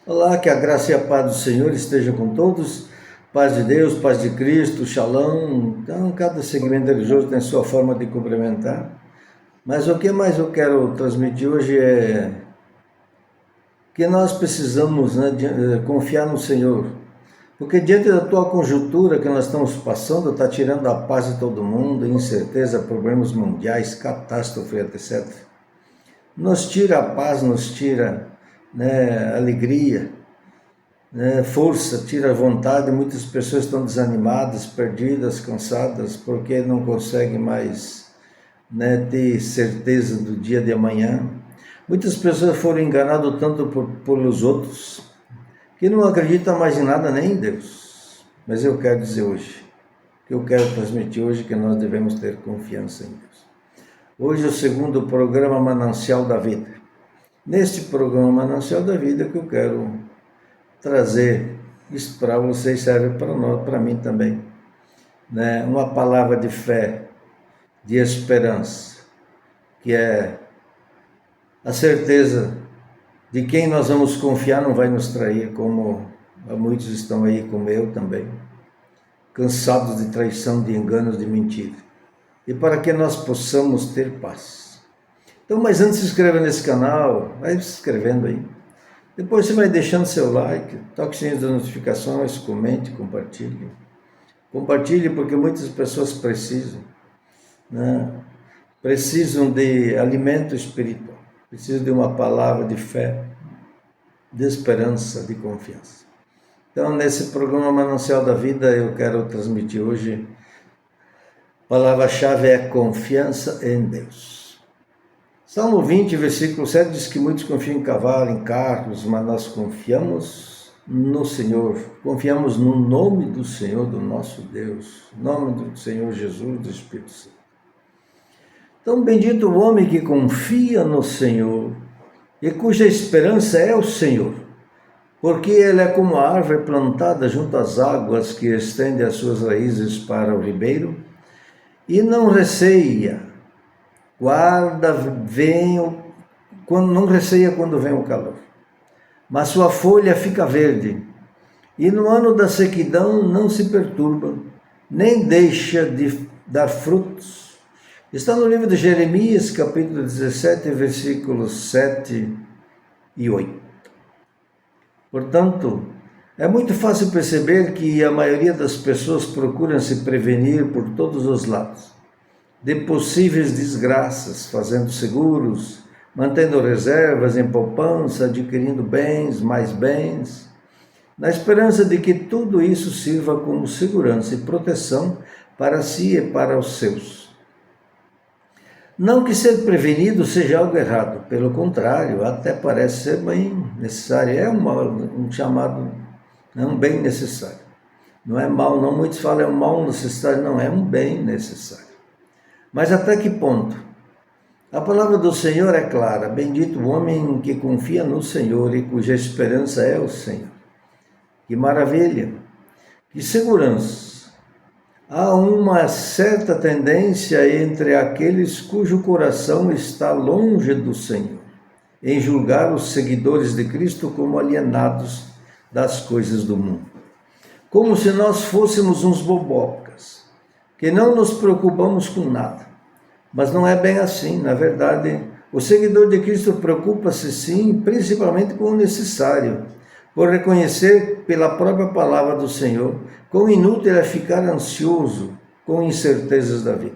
Olá, que a graça e a paz do Senhor estejam com todos. Paz de Deus, paz de Cristo, Shalom. Então, cada segmento religioso tem sua forma de cumprimentar. Mas o que mais eu quero transmitir hoje é que nós precisamos confiar no Senhor. Porque diante da atual conjuntura que nós estamos passando, está tirando a paz de todo mundo, incerteza, problemas mundiais, catástrofe, etc. Nos tira a paz, nos tira alegria, força, tira a vontade. Muitas pessoas estão desanimadas, perdidas, cansadas, porque não conseguem mais ter certeza do dia de amanhã. Muitas pessoas foram enganadas tanto pelos outros, que não acreditam mais em nada, nem em Deus. Mas eu quero dizer hoje, que eu quero transmitir hoje, que nós devemos ter confiança em Deus. Hoje é o segundo programa Manancial da Vida. Neste programa Manancial da Vida que eu quero trazer, isso para vocês serve para nós, para mim também, uma palavra de fé, de esperança, que é a certeza de quem nós vamos confiar não vai nos trair, como muitos estão aí, como eu também, cansados de traição, de enganos, de mentira, e para que nós possamos ter paz. Então, mas antes de se inscrever nesse canal, vai se inscrevendo aí. Depois você vai deixando seu like, toque o sininho das notificações, comente, compartilhe. Compartilhe porque muitas pessoas precisam, precisam de alimento espiritual, precisam de uma palavra de fé, de esperança, de confiança. Então, nesse programa Manancial da Vida, eu quero transmitir hoje, a palavra-chave é confiança em Deus. Salmo 20, versículo 7 diz que muitos confiam em cavalo, em carros, mas nós confiamos no Senhor, confiamos no nome do Senhor, do nosso Deus, nome do Senhor Jesus, do Espírito Santo. Então, bendito o homem que confia no Senhor e cuja esperança é o Senhor, porque ele é como a árvore plantada junto às águas que estende as suas raízes para o ribeiro e não receia, não receia quando vem o calor, mas sua folha fica verde, e no ano da sequidão não se perturba, nem deixa de dar frutos. Está no livro de Jeremias, capítulo 17, versículos 7 e 8. Portanto, é muito fácil perceber que a maioria das pessoas procura se prevenir por todos os lados de possíveis desgraças, fazendo seguros, mantendo reservas em poupança, adquirindo bens, mais bens, na esperança de que tudo isso sirva como segurança e proteção para si e para os seus. Não que ser prevenido seja algo errado, pelo contrário, até parece ser bem necessário, é um chamado, é um bem necessário. Não é mal, não, muitos falam é um mal necessário, não, é um bem necessário. Mas até que ponto? A palavra do Senhor é clara, bendito o homem que confia no Senhor e cuja esperança é o Senhor. Que maravilha, que segurança. Há uma certa tendência entre aqueles cujo coração está longe do Senhor, em julgar os seguidores de Cristo como alienados das coisas do mundo. Como se nós fôssemos uns bobocas, que não nos preocupamos com nada. Mas não é bem assim, na verdade. O seguidor de Cristo preocupa-se sim, principalmente com o necessário, por reconhecer pela própria palavra do Senhor quão inútil é ficar ansioso com incertezas da vida.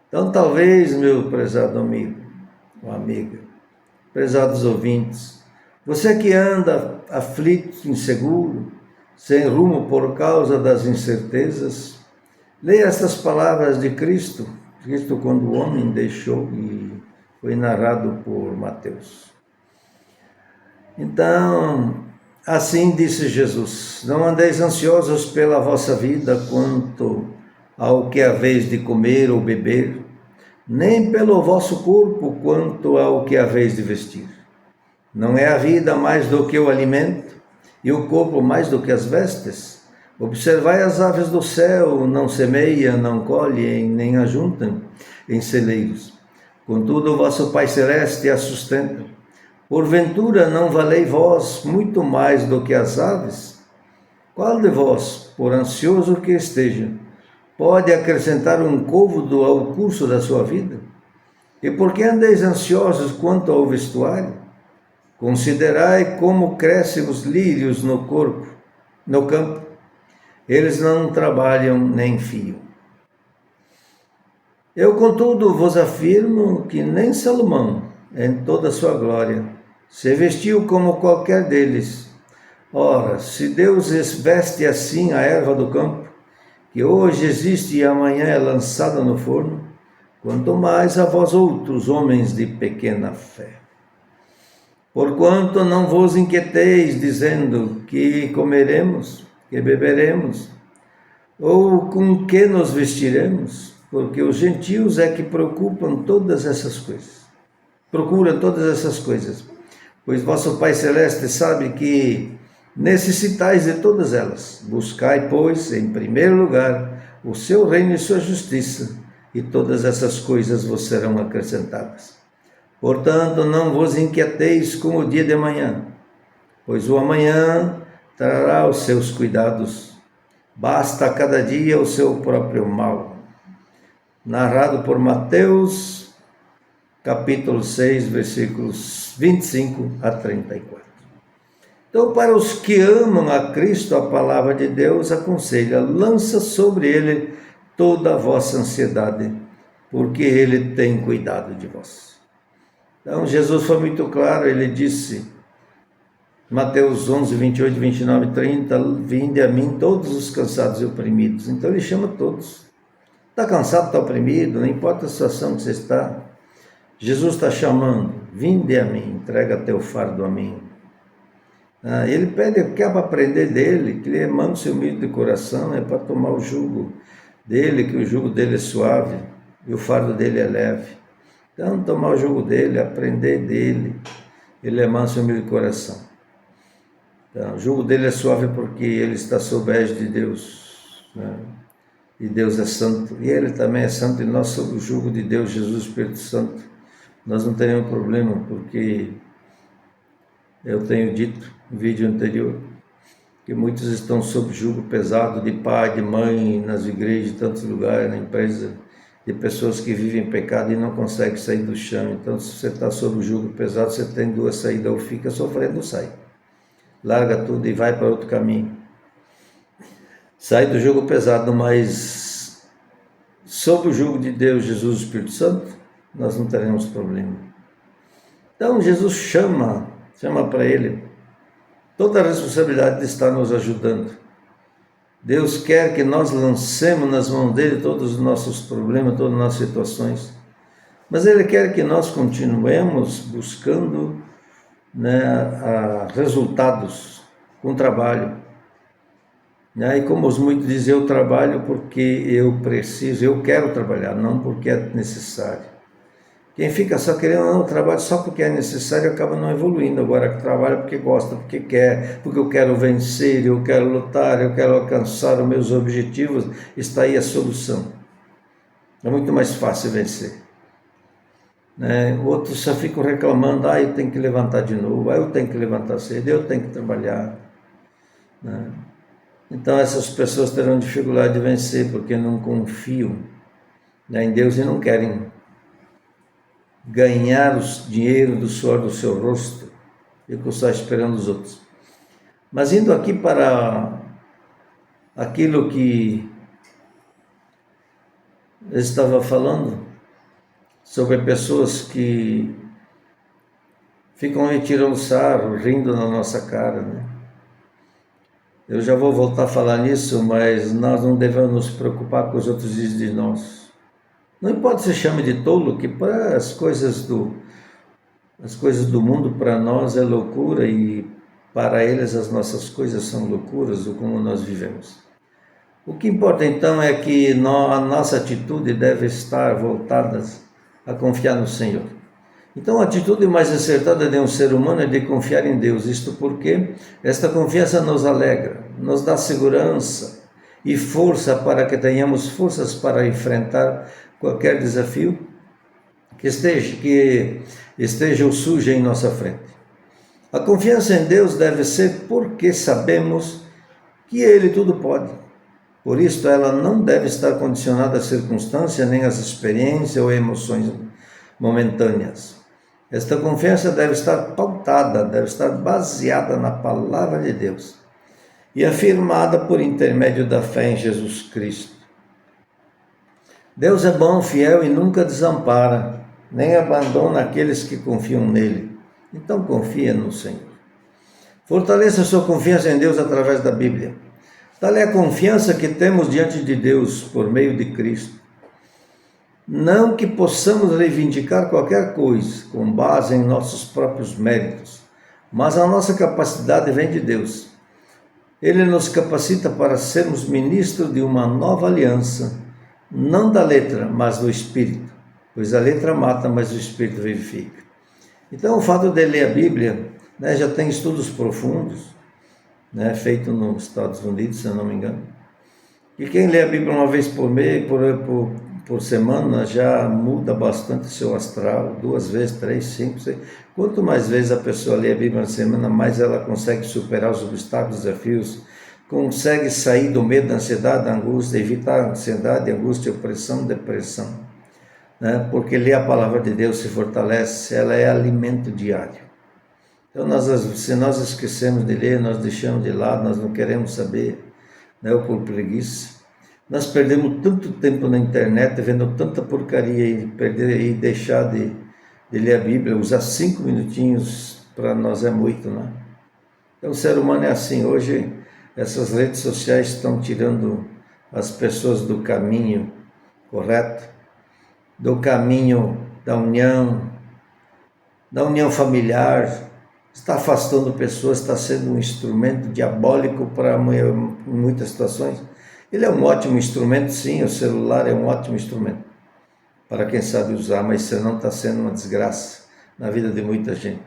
Então talvez, meu prezado amigo ou amiga, prezados ouvintes, você que anda aflito, inseguro, sem rumo por causa das incertezas, leia estas palavras de Cristo quando o homem deixou, e foi narrado por Mateus. Então, assim disse Jesus: não andeis ansiosos pela vossa vida quanto ao que haveis de comer ou beber, nem pelo vosso corpo quanto ao que haveis de vestir. Não é a vida mais do que o alimento, e o corpo mais do que as vestes? Observai as aves do céu, não semeiam, não colhem, nem ajuntam em celeiros. Contudo, o vosso Pai Celeste as sustenta. Porventura não valei vós muito mais do que as aves? Qual de vós, por ansioso que esteja, pode acrescentar um côvado ao curso da sua vida? E por que andeis ansiosos quanto ao vestuário? Considerai como crescem os lírios no campo. Eles não trabalham nem fiam. Eu, contudo, vos afirmo que nem Salomão, em toda a sua glória, se vestiu como qualquer deles. Ora, se Deus veste assim a erva do campo, que hoje existe e amanhã é lançada no forno, quanto mais a vós outros, homens de pequena fé. Porquanto não vos inquieteis, dizendo que comeremos, que beberemos, ou com que nos vestiremos, porque os gentios é que procuram todas essas coisas, pois vosso Pai Celeste sabe que necessitais de todas elas. Buscai, pois, em primeiro lugar, o seu reino e sua justiça, e todas essas coisas vos serão acrescentadas. Portanto, não vos inquieteis com o dia de amanhã, pois o amanhã trará os seus cuidados. Basta a cada dia o seu próprio mal. Narrado por Mateus, capítulo 6, versículos 25 a 34. Então, para os que amam a Cristo, a palavra de Deus aconselha: lança sobre ele toda a vossa ansiedade, porque ele tem cuidado de vós. Então, Jesus foi muito claro, ele disse, Mateus 11, 28, 29 e 30, vinde a mim todos os cansados e oprimidos. Então, ele chama todos. Está cansado, está oprimido, não importa a situação que você está. Jesus está chamando, vinde a mim, entrega teu fardo a mim. Ele pede, quer para aprender dele, que ele é manso e humilde de coração, é para tomar o jugo dele, que o jugo dele é suave e o fardo dele é leve. Então, tomar o jugo dele, aprender dele, ele é manso e humilde de coração. Então, o jugo dele é suave porque ele está sob a égide de Deus, né? E Deus é santo, e ele também é santo, e nós sob o jugo de Deus, Jesus Espírito Santo, nós não teremos problema, porque eu tenho dito no vídeo anterior que muitos estão sob jugo pesado de pai, de mãe, nas igrejas, em tantos lugares, na empresa, de pessoas que vivem em pecado e não conseguem sair do chão. Então, se você está sob jugo pesado, você tem duas saídas: ou fica sofrendo ou sai. Larga tudo e vai para outro caminho. Sai do jugo pesado, mas sob o jugo de Deus, Jesus Espírito Santo, nós não teremos problema. Então, Jesus chama para ele toda a responsabilidade de estar nos ajudando. Deus quer que nós lancemos nas mãos dele todos os nossos problemas, todas as nossas situações, mas ele quer que nós continuemos buscando, resultados com trabalho. E como os muitos dizem, eu trabalho porque eu preciso, eu quero trabalhar, não porque é necessário. Quem fica só querendo trabalho só porque é necessário acaba não evoluindo. Agora, trabalha porque gosta, porque quer, porque eu quero vencer, eu quero lutar, eu quero alcançar os meus objetivos, está aí a solução. É muito mais fácil vencer. Outros só ficam reclamando, eu tenho que levantar de novo, eu tenho que levantar cedo, eu tenho que trabalhar. Então essas pessoas terão dificuldade de vencer porque não confiam em Deus e não querem ganhar o dinheiro do suor do seu rosto e só esperando os outros. Mas indo aqui para aquilo que eu estava falando sobre pessoas que ficam aí tirando sarro, rindo na nossa cara, Eu já vou voltar a falar nisso, mas nós não devemos nos preocupar com os outros dizem de nós. Não importa se chame de tolo, que para as coisas do mundo para nós é loucura e para eles as nossas coisas são loucuras, ou como nós vivemos. O que importa então é que a nossa atitude deve estar voltada a confiar no Senhor. Então a atitude mais acertada de um ser humano é de confiar em Deus, isto porque esta confiança nos alegra, nos dá segurança e força para que tenhamos forças para enfrentar qualquer desafio que esteja ou surja em nossa frente. A confiança em Deus deve ser porque sabemos que Ele tudo pode. Por isso, ela não deve estar condicionada às circunstâncias, nem às experiências ou emoções momentâneas. Esta confiança deve estar pautada, deve estar baseada na palavra de Deus e afirmada por intermédio da fé em Jesus Cristo. Deus é bom, fiel e nunca desampara, nem abandona aqueles que confiam nele. Então confia no Senhor. Fortaleça sua confiança em Deus através da Bíblia. Tal é a confiança que temos diante de Deus por meio de Cristo. Não que possamos reivindicar qualquer coisa com base em nossos próprios méritos, mas a nossa capacidade vem de Deus. Ele nos capacita para sermos ministros de uma nova aliança, não da letra, mas do Espírito, pois a letra mata, mas o Espírito vivifica. Então, o fato de ler a Bíblia, já tem estudos profundos, feito nos Estados Unidos, se eu não me engano. E quem lê a Bíblia uma vez por mês, por semana, já muda bastante seu astral, 2 vezes, 3, 5, 6. Quanto mais vezes a pessoa lê a Bíblia na semana, mais ela consegue superar os obstáculos, desafios, consegue sair do medo, da ansiedade, da angústia, evitar a ansiedade, angústia, opressão, depressão. Porque ler a palavra de Deus se fortalece, ela é alimento diário. Então, se nós esquecemos de ler, nós deixamos de lado, nós não queremos saber, ou por preguiça. Nós perdemos tanto tempo na internet, vendo tanta porcaria e deixar de ler a Bíblia, usar 5 minutinhos para nós é muito, Então, o ser humano é assim. Hoje, essas redes sociais estão tirando as pessoas do caminho correto, do caminho da união familiar, está afastando pessoas, está sendo um instrumento diabólico para muitas situações. Ele é um ótimo instrumento, sim, o celular é um ótimo instrumento para quem sabe usar, mas senão está sendo uma desgraça na vida de muita gente,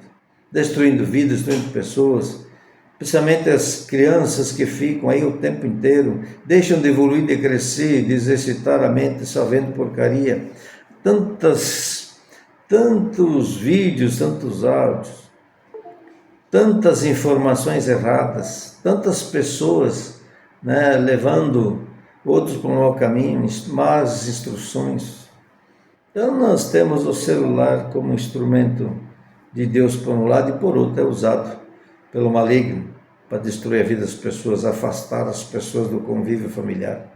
destruindo vidas, destruindo pessoas, principalmente as crianças que ficam aí o tempo inteiro, deixam de evoluir, de crescer, de exercitar a mente só vendo porcaria. Tantos vídeos, tantos áudios, tantas informações erradas, tantas pessoas levando outros para um mau caminho, más instruções. Então nós temos o celular como instrumento de Deus por um lado e por outro é usado pelo maligno para destruir a vida das pessoas, afastar as pessoas do convívio familiar.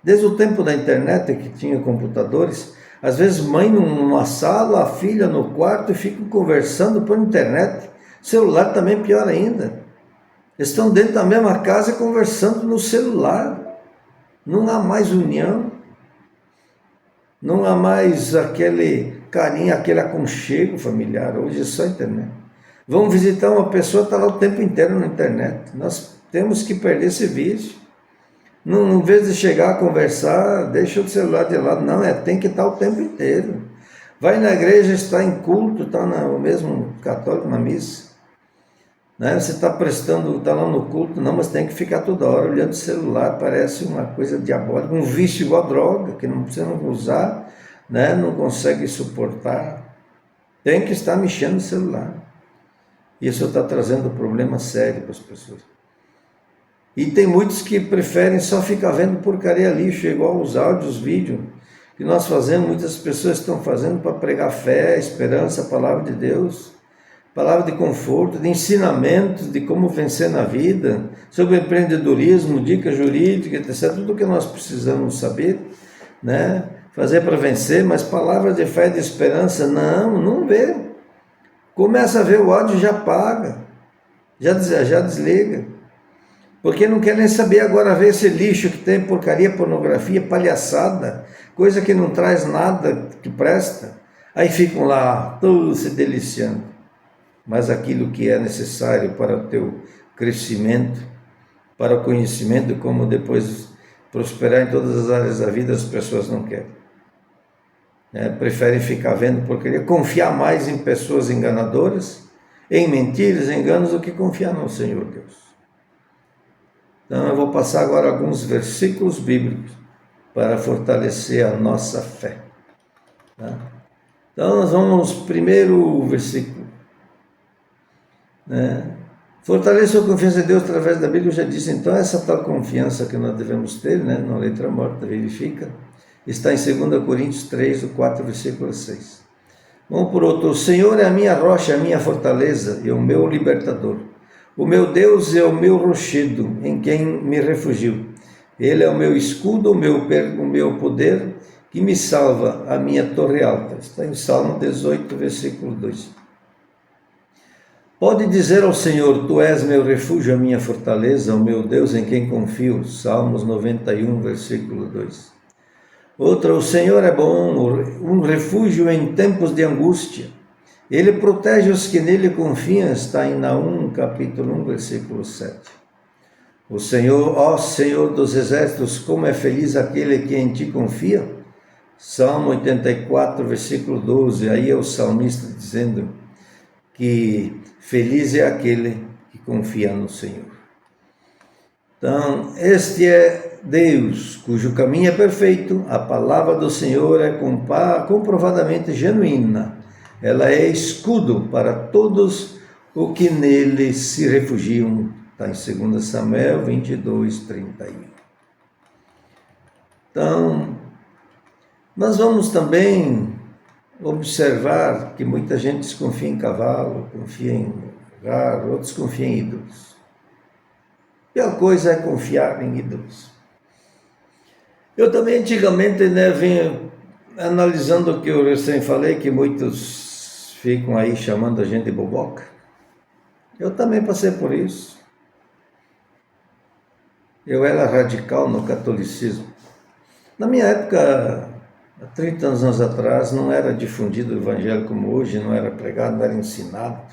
Desde o tempo da internet, que tinha computadores, às vezes mãe numa sala, a filha no quarto e ficam conversando por internet. Celular também pior ainda. Estão dentro da mesma casa conversando no celular. Não há mais união. Não há mais aquele carinho, aquele aconchego familiar. Hoje é só internet. Vão visitar uma pessoa, está lá o tempo inteiro na internet. Nós temos que perder esse vício. Não, em vez de chegar a conversar, deixa o celular de lado. Não, tem que estar o tempo inteiro. Vai na igreja, está em culto, está no mesmo católico, na missa. Você está está lá no culto, não, mas tem que ficar toda hora olhando o celular, parece uma coisa diabólica, um vício igual a droga, que você não usar, não consegue suportar. Tem que estar mexendo no celular. Isso está trazendo problema sério para as pessoas. E tem muitos que preferem só ficar vendo porcaria lixo, igual os áudios, os vídeos que nós fazemos, muitas pessoas estão fazendo para pregar fé, esperança, a palavra de Deus, palavra de conforto, de ensinamentos de como vencer na vida, sobre empreendedorismo, dicas jurídicas, etc. Tudo que nós precisamos saber, fazer para vencer, mas palavras de fé e de esperança, não vê. Começa a ver o áudio, já apaga, já desliga. Porque não quer nem saber agora ver esse lixo que tem porcaria, pornografia, palhaçada, coisa que não traz nada que presta. Aí ficam lá, todos se deliciando. Mas aquilo que é necessário para o teu crescimento, para o conhecimento, como depois prosperar em todas as áreas da vida, as pessoas não querem. Preferem ficar vendo porcaria, confiar mais em pessoas enganadoras, em mentiras, enganos, do que confiar no Senhor Deus. Então eu vou passar agora alguns versículos bíblicos para fortalecer a nossa fé. Então nós vamos ao primeiro versículo. né? Fortaleça a confiança em Deus através da Bíblia, eu já disse. Então, essa tal confiança que nós devemos ter, né, na letra morta, verifica, está em 2 Coríntios 3, do 4, versículo 6. Vamos por outro. O Senhor é a minha rocha, a minha fortaleza e o meu libertador. O meu Deus é o meu rochedo, em quem me refugio. Ele é o meu escudo, o meu poder, que me salva, a minha torre alta. Está em Salmo 18, versículo 2. Pode dizer ao Senhor, tu és meu refúgio, a minha fortaleza, o meu Deus em quem confio. Salmos 91, versículo 2. Outra, o Senhor é bom, um refúgio em tempos de angústia. Ele protege os que nele confiam, está em Naum, capítulo 1, versículo 7. O Senhor, ó Senhor dos exércitos, como é feliz aquele que em ti confia. Salmo 84, versículo 12, aí é o salmista dizendo que feliz é aquele que confia no Senhor. Então, este é Deus, cujo caminho é perfeito, a palavra do Senhor é comprovadamente genuína. Ela é escudo para todos os que nele se refugiam. Está em 2 Samuel 22, 31. Então, nós vamos também observar que muita gente desconfia em cavalo, confia em lugar, outros confiam em ídolos. A pior coisa é confiar em ídolos. Eu também antigamente, né, venho analisando o que eu recém falei, que muitos ficam aí chamando a gente de boboca. Eu também passei por isso. Eu era radical no catolicismo. Na minha época, há 30 anos atrás, não era difundido o evangelho como hoje, não era pregado, não era ensinado.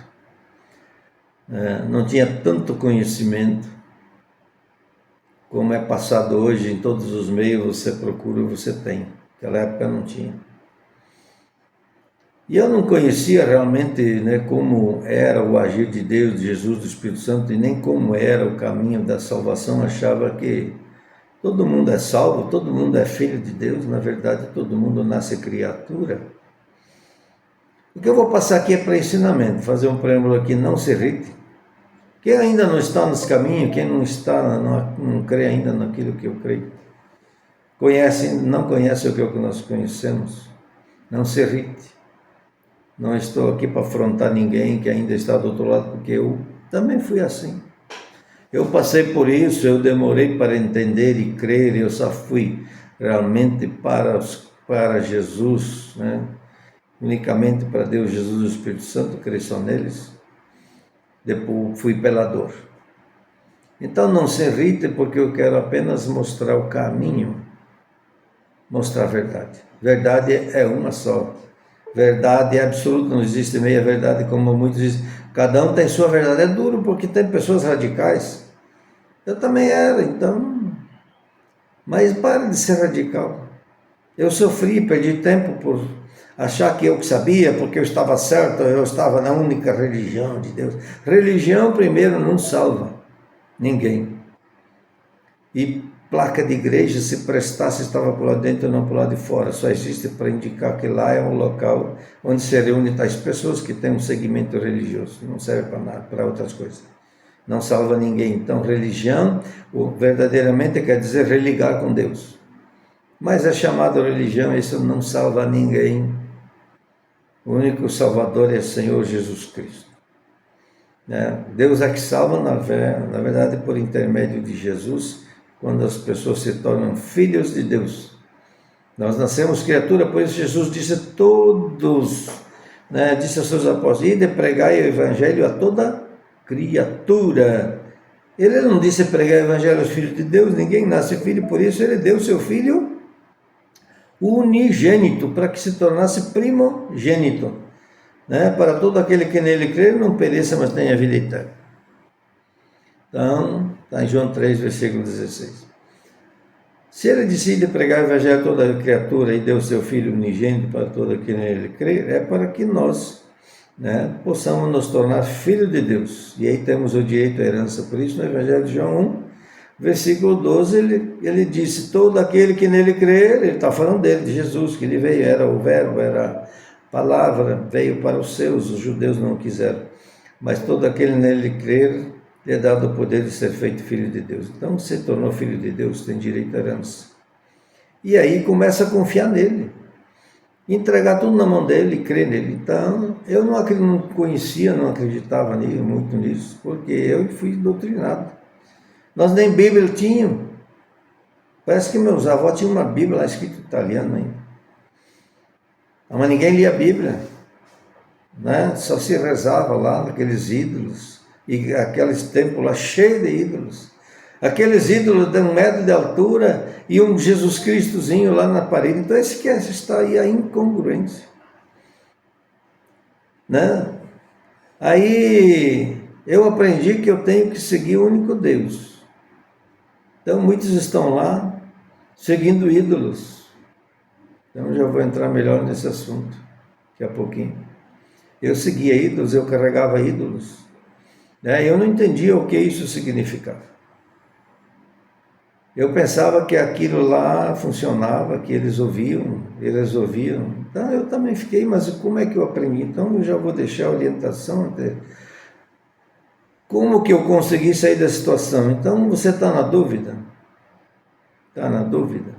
Não tinha tanto conhecimento como é passado hoje em todos os meios, você procura e você tem. Naquela época não tinha. E eu não conhecia realmente, né, como era o agir de Deus, de Jesus, do Espírito Santo, e nem como era o caminho da salvação. Achava que todo mundo é salvo, todo mundo é filho de Deus. Na verdade, todo mundo nasce criatura. O que eu vou passar aqui é para ensinamento, fazer um preâmbulo aqui, não se irrite. Quem ainda não está nesse caminho, quem não crê ainda naquilo que eu creio, não conhece o que nós conhecemos, não se irrite. Não estou aqui para afrontar ninguém que ainda está do outro lado, porque eu também fui assim. Eu passei por isso, eu demorei para entender e crer, eu só fui realmente para Jesus, né? Unicamente para Deus, Jesus e o Espírito Santo, creio só neles. Depois fui pela dor. Então não se irrite, porque eu quero apenas mostrar o caminho, mostrar a verdade. Verdade é uma só. Verdade é absoluta, não existe meia verdade, como muitos dizem. Cada um tem sua verdade. É duro porque tem pessoas radicais. Eu também era, então. Mas pare de ser radical. Eu sofri, perdi tempo por achar que eu sabia, porque eu estava certo, eu estava na única religião de Deus. Religião, primeiro, não salva ninguém. E placa de igreja, se prestasse, estava por lá dentro e não por lá de fora. Só existe para indicar que lá é um local onde se reúne tais pessoas que têm um segmento religioso. Não serve para nada, para outras coisas. Não salva ninguém. Então, religião, verdadeiramente quer dizer religar com Deus. Mas é chamado religião, isso não salva ninguém. O único Salvador é o Senhor Jesus Cristo. Deus é que salva, na verdade, por intermédio de Jesus, quando as pessoas se tornam filhos de Deus. Nós nascemos criatura, por isso Jesus disse a todos, disse aos seus apóstolos, ide pregai o evangelho a toda criatura. Ele não disse pregar o evangelho aos filhos de Deus, ninguém nasce filho, por isso ele deu seu filho unigênito, para que se tornasse primogênito, para todo aquele que nele crê, não pereça, mas tenha vida eterna. Então, está em João 3, versículo 16. Se ele decide pregar o evangelho a toda criatura e deu seu filho unigênito para todo aquele que nele crê, é para que nós possamos nos tornar filhos de Deus. E aí temos o direito à herança. Por isso, no evangelho de João 1, versículo 12, ele disse, todo aquele que nele crer, ele está falando dele, de Jesus, que ele veio, era o verbo, era a palavra, veio para os seus, os judeus não quiseram. mas todo aquele nele crer, lhe é dado o poder de ser feito filho de Deus. Então, se tornou filho de Deus, tem direito à herança. E aí começa a confiar nele, entregar tudo na mão dele e crer nele. Então, eu não conhecia, não acreditava muito nisso, porque eu fui doutrinado. Nós nem Bíblia tínhamos. Parece que meus avós tinham uma Bíblia lá escrita em italiano ainda. Mas ninguém lia a Bíblia, né? Só se rezava lá naqueles ídolos, e aqueles templos lá cheios de ídolos. Aqueles ídolos de 1 metro de altura e um Jesus Cristozinho lá na parede. Então esse que está aí a incongruência, né? Aí eu aprendi que eu tenho que seguir o único Deus. Então muitos estão lá seguindo ídolos. Então já vou entrar melhor nesse assunto daqui a pouquinho. Eu seguia ídolos, eu carregava ídolos, né? Eu não entendia o que isso significava. Eu pensava que aquilo lá funcionava, que eles ouviam. Então eu também fiquei, mas como é que eu aprendi? Então eu já vou deixar a orientação até. Como que eu consegui sair da situação? Então você está na dúvida? Está na dúvida?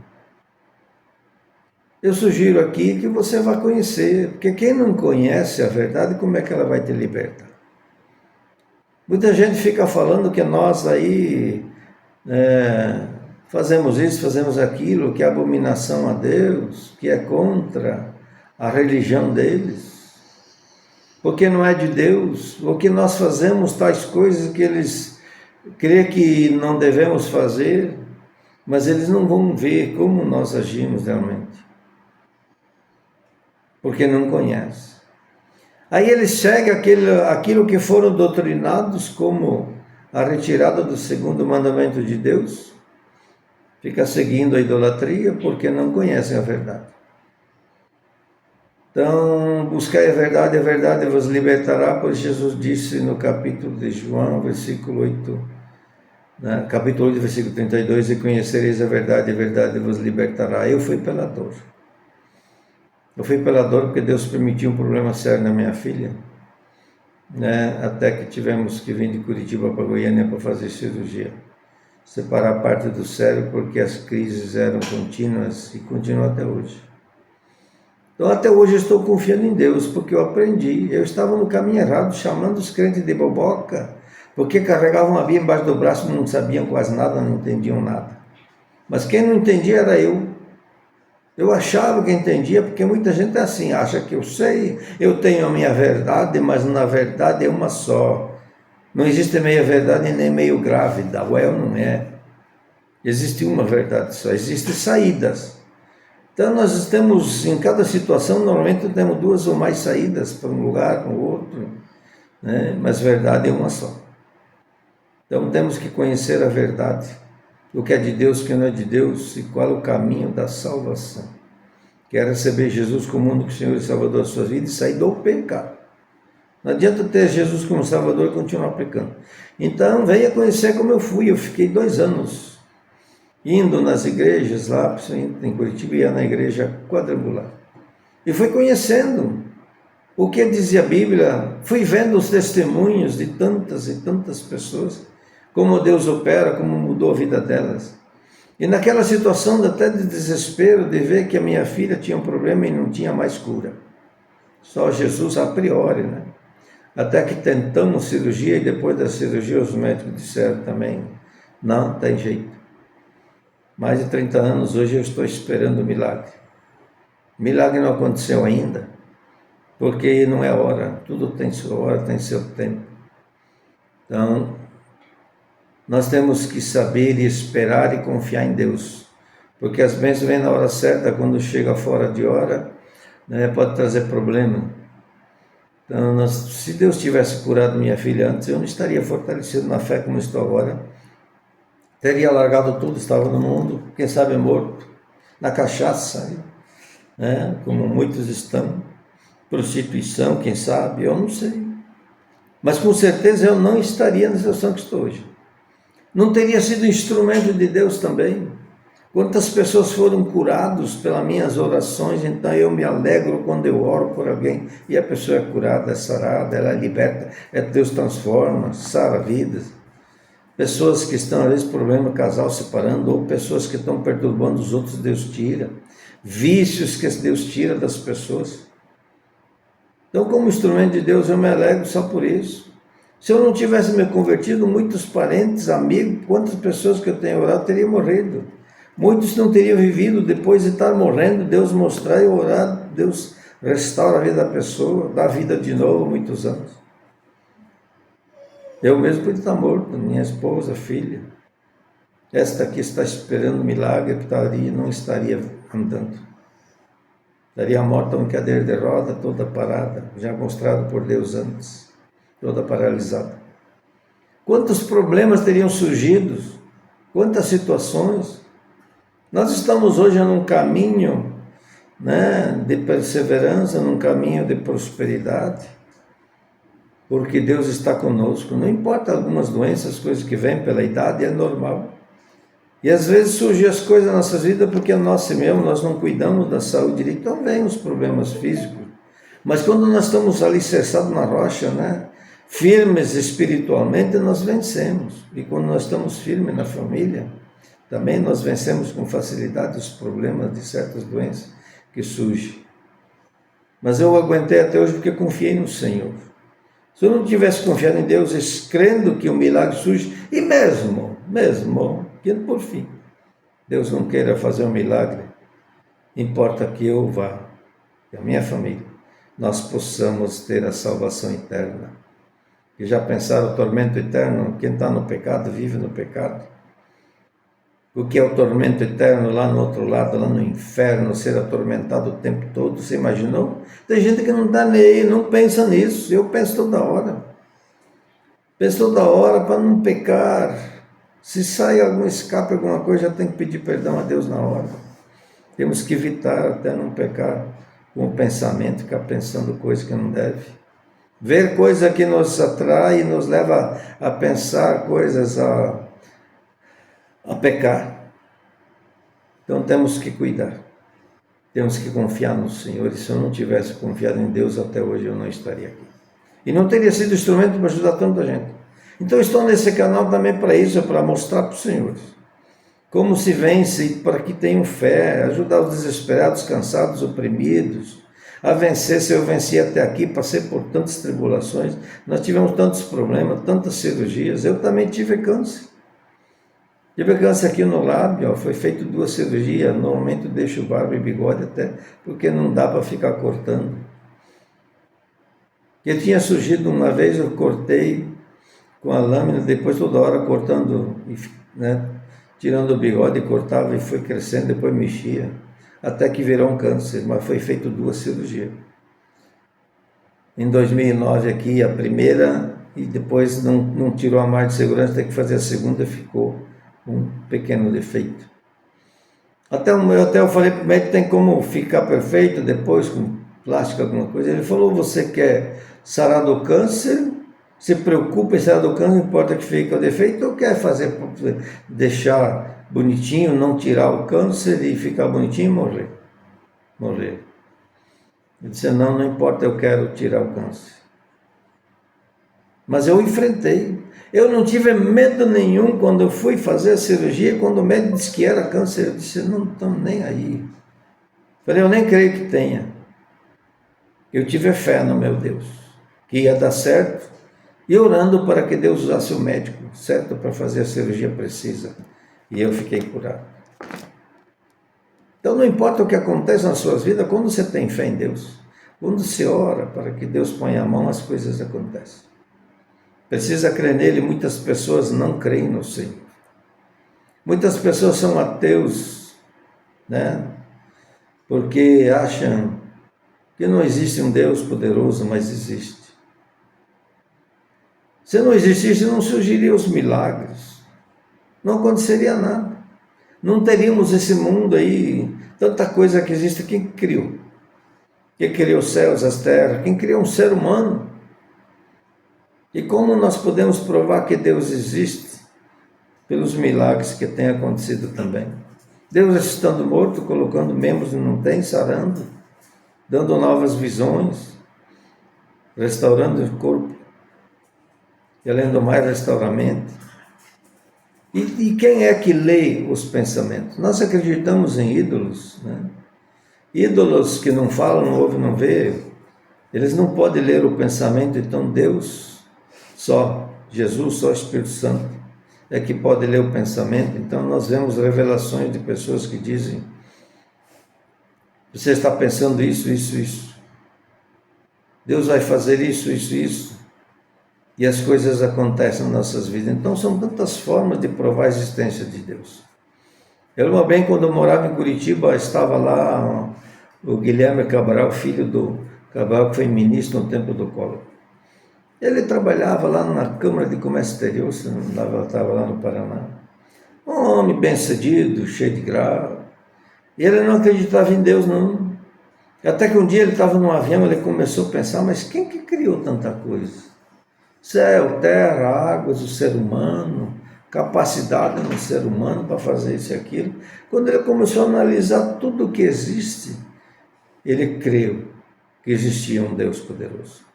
Eu sugiro aqui que você vá conhecer, porque quem não conhece a verdade, como é que ela vai te libertar? Muita gente fica falando que nós aí fazemos isso, fazemos aquilo, que é abominação a Deus, que é contra a religião deles, porque não é de Deus, ou que nós fazemos tais coisas que eles creem que não devemos fazer, mas eles não vão ver como nós agimos realmente, porque não conhecem. Aí eles seguem aquilo que foram doutrinados como a retirada do segundo mandamento de Deus, fica seguindo a idolatria porque não conhecem a verdade. Então, buscai a verdade vos libertará, pois Jesus disse no capítulo de João, versículo 8, né? Capítulo 8, versículo 32, e conhecereis a verdade vos libertará. Eu fui pela dor. Eu fui pela dor porque Deus permitiu um problema sério na minha filha, né? Até que tivemos que vir de Curitiba para Goiânia para fazer cirurgia. Separar parte do cérebro porque as crises eram contínuas e continuam até hoje. Então até hoje eu estou confiando em Deus, porque eu aprendi. Eu estava no caminho errado, chamando os crentes de boboca, porque carregavam a Bíblia embaixo do braço, não sabiam quase nada, não entendiam nada. Mas quem não entendia era eu. Eu achava que entendia, porque muita gente é assim, acha que eu sei, eu tenho a minha verdade, mas na verdade é uma só. Não existe meia verdade nem meio grávida, não é. Existe uma verdade só, existem saídas. Então nós temos, em cada situação, normalmente temos 2 ou mais saídas para um lugar, para o outro, né? Mas verdade é uma só. Então temos que conhecer a verdade, o que é de Deus, o que não é de Deus, e qual é o caminho da salvação. Quer receber Jesus como único Senhor e Salvador da sua vida e sair do pecado. Não adianta ter Jesus como Salvador e continuar pecando. Então, venha conhecer como eu fui. Eu fiquei 2 anos indo nas igrejas lá, em Curitiba, ia na igreja quadrangular. E fui conhecendo o que dizia a Bíblia, fui vendo os testemunhos de tantas e tantas pessoas, como Deus opera, como mudou a vida delas. E naquela situação até de desespero, de ver que a minha filha tinha um problema e não tinha mais cura. Só Jesus a priori, né? Até que tentamos cirurgia e depois da cirurgia os médicos disseram também, não tem jeito. Mais de 30 anos, hoje eu estou esperando o milagre. O milagre não aconteceu ainda, porque não é hora, tudo tem sua hora, tem seu tempo. Então, nós temos que saber e esperar e confiar em Deus, porque as bênçãos vêm na hora certa, quando chega fora de hora, né, pode trazer problema. Então, se Deus tivesse curado minha filha antes, eu não estaria fortalecido na fé como estou agora. Teria largado tudo, estava no mundo, quem sabe morto, na cachaça, né? Como muitos estão, prostituição, quem sabe, eu não sei. Mas com certeza eu não estaria na situação que estou hoje. Não teria sido instrumento de Deus também, Quantas pessoas foram curadas pelas minhas orações, então eu me alegro quando eu oro por alguém e a pessoa é curada, é sarada, ela é liberta, Deus transforma, sara vidas. Pessoas que estão, às vezes, problema casal separando, ou pessoas que estão perturbando os outros, Deus tira. Vícios que Deus tira das pessoas. Então, como instrumento de Deus, eu me alegro só por isso. Se eu não tivesse me convertido, muitos parentes, amigos, quantas pessoas que eu tenho orado teriam morrido. Muitos não teriam vivido depois de estar morrendo, Deus mostrar e orar, Deus restaura a vida da pessoa, dá vida de novo muitos anos. Eu mesmo podia estar morto, minha esposa, filha. Esta aqui está esperando um milagre, não estaria andando. Estaria morta em cadeira de roda, toda parada, já mostrado por Deus antes, toda paralisada. Quantos problemas teriam surgido, quantas situações. Nós estamos hoje num caminho, né, de perseverança, num caminho de prosperidade, porque Deus está conosco. Não importa algumas doenças, coisas que vêm pela idade, é normal. E às vezes surgem as coisas na nossa vida porque nós não cuidamos da saúde direito, então vem os problemas físicos. Mas quando nós estamos alicerçados na rocha, né, firmes espiritualmente, nós vencemos. E quando nós estamos firmes na família, também nós vencemos com facilidade os problemas de certas doenças que surgem. Mas eu aguentei até hoje porque confiei no Senhor. Se eu não tivesse confiado em Deus, crendo que o milagre surge, e mesmo, que por fim, Deus não queira fazer um milagre, importa que eu vá, que a minha família, nós possamos ter a salvação eterna. E já pensaram o tormento eterno? Quem está no pecado, vive no pecado. O que é o tormento eterno lá no outro lado, lá no inferno, ser atormentado o tempo todo, você imaginou? Tem gente que não está nem aí, não pensa nisso, eu penso toda hora. Penso toda hora para não pecar. Se sai algum escape, alguma coisa, já tem que pedir perdão a Deus na hora. Temos que evitar até não pecar com o pensamento, ficar pensando coisas que não deve. Ver coisa que nos atrai e nos leva a pensar coisas, a pecar. Então temos que cuidar. Temos que confiar no Senhor. E se eu não tivesse confiado em Deus, até hoje eu não estaria aqui. E não teria sido instrumento para ajudar tanta gente. Então estou nesse canal também para isso, para mostrar para os senhores como se vence e para que tenham fé, ajudar os desesperados, cansados, oprimidos, a vencer. Se eu venci até aqui, passei por tantas tribulações, nós tivemos tantos problemas, tantas cirurgias, eu também tive câncer. Tive câncer aqui no lábio, foi feito 2 cirurgias, normalmente eu deixo barba e bigode até, porque não dá para ficar cortando. Eu tinha surgido uma vez, eu cortei com a lâmina, depois toda hora cortando, né, tirando o bigode, cortava e foi crescendo, depois mexia, até que virou um câncer, mas foi feito 2 cirurgias. Em 2009 aqui, a primeira, e depois não tirou a marca de segurança, tem que fazer a segunda, ficou um pequeno defeito. Até eu falei para o médico, tem como ficar perfeito depois com plástico, alguma coisa. Ele falou, você quer sarar do câncer? Se preocupa em sarar do câncer, não importa que fique o defeito, ou quer deixar bonitinho, não tirar o câncer e ficar bonitinho e morrer. Ele disse, não importa, eu quero tirar o câncer. Mas eu enfrentei. Eu não tive medo nenhum quando eu fui fazer a cirurgia, quando o médico disse que era câncer, eu disse, não estamos nem aí. Falei, eu nem creio que tenha. Eu tive fé no meu Deus, que ia dar certo, e orando para que Deus usasse o médico certo para fazer a cirurgia precisa. E eu fiquei curado. Então não importa o que acontece nas suas vidas, quando você tem fé em Deus, quando você ora para que Deus ponha a mão, as coisas acontecem. Precisa crer nele, muitas pessoas não creem no Senhor. Muitas pessoas são ateus, né? Porque acham que não existe um Deus poderoso, mas existe. Se não existisse, não surgiriam os milagres, não aconteceria nada. Não teríamos esse mundo aí, tanta coisa que existe. Quem criou? Quem criou os céus, as terras? Quem criou um ser humano? E como nós podemos provar que Deus existe? Pelos milagres que têm acontecido também. Deus ressuscitando morto, colocando membros que não tem, sarando, dando novas visões, restaurando o corpo, e além do mais, restauramento. E quem é que lê os pensamentos? Nós acreditamos em ídolos, né? Ídolos que não falam, não ouvem, não vê. Eles não podem ler o pensamento, então Deus, só Jesus, só o Espírito Santo é que pode ler o pensamento. Então nós vemos revelações de pessoas que dizem: você está pensando isso, isso, isso. Deus vai fazer isso, isso, isso. E as coisas acontecem nas nossas vidas. Então são tantas formas de provar a existência de Deus. Eu lembro bem, quando eu morava em Curitiba, estava lá o Guilherme Cabral, filho do Cabral, que foi ministro no tempo do Collor. Ele trabalhava lá na Câmara de Comércio Exterior, estava lá no Paraná. Um homem bem-sucedido, cheio de grau. E ele não acreditava em Deus, não. Até que um dia ele estava num avião, ele começou a pensar: mas quem que criou tanta coisa? Céu, terra, águas, o ser humano, capacidade no ser humano para fazer isso e aquilo. Quando ele começou a analisar tudo o que existe, ele creu que existia um Deus poderoso.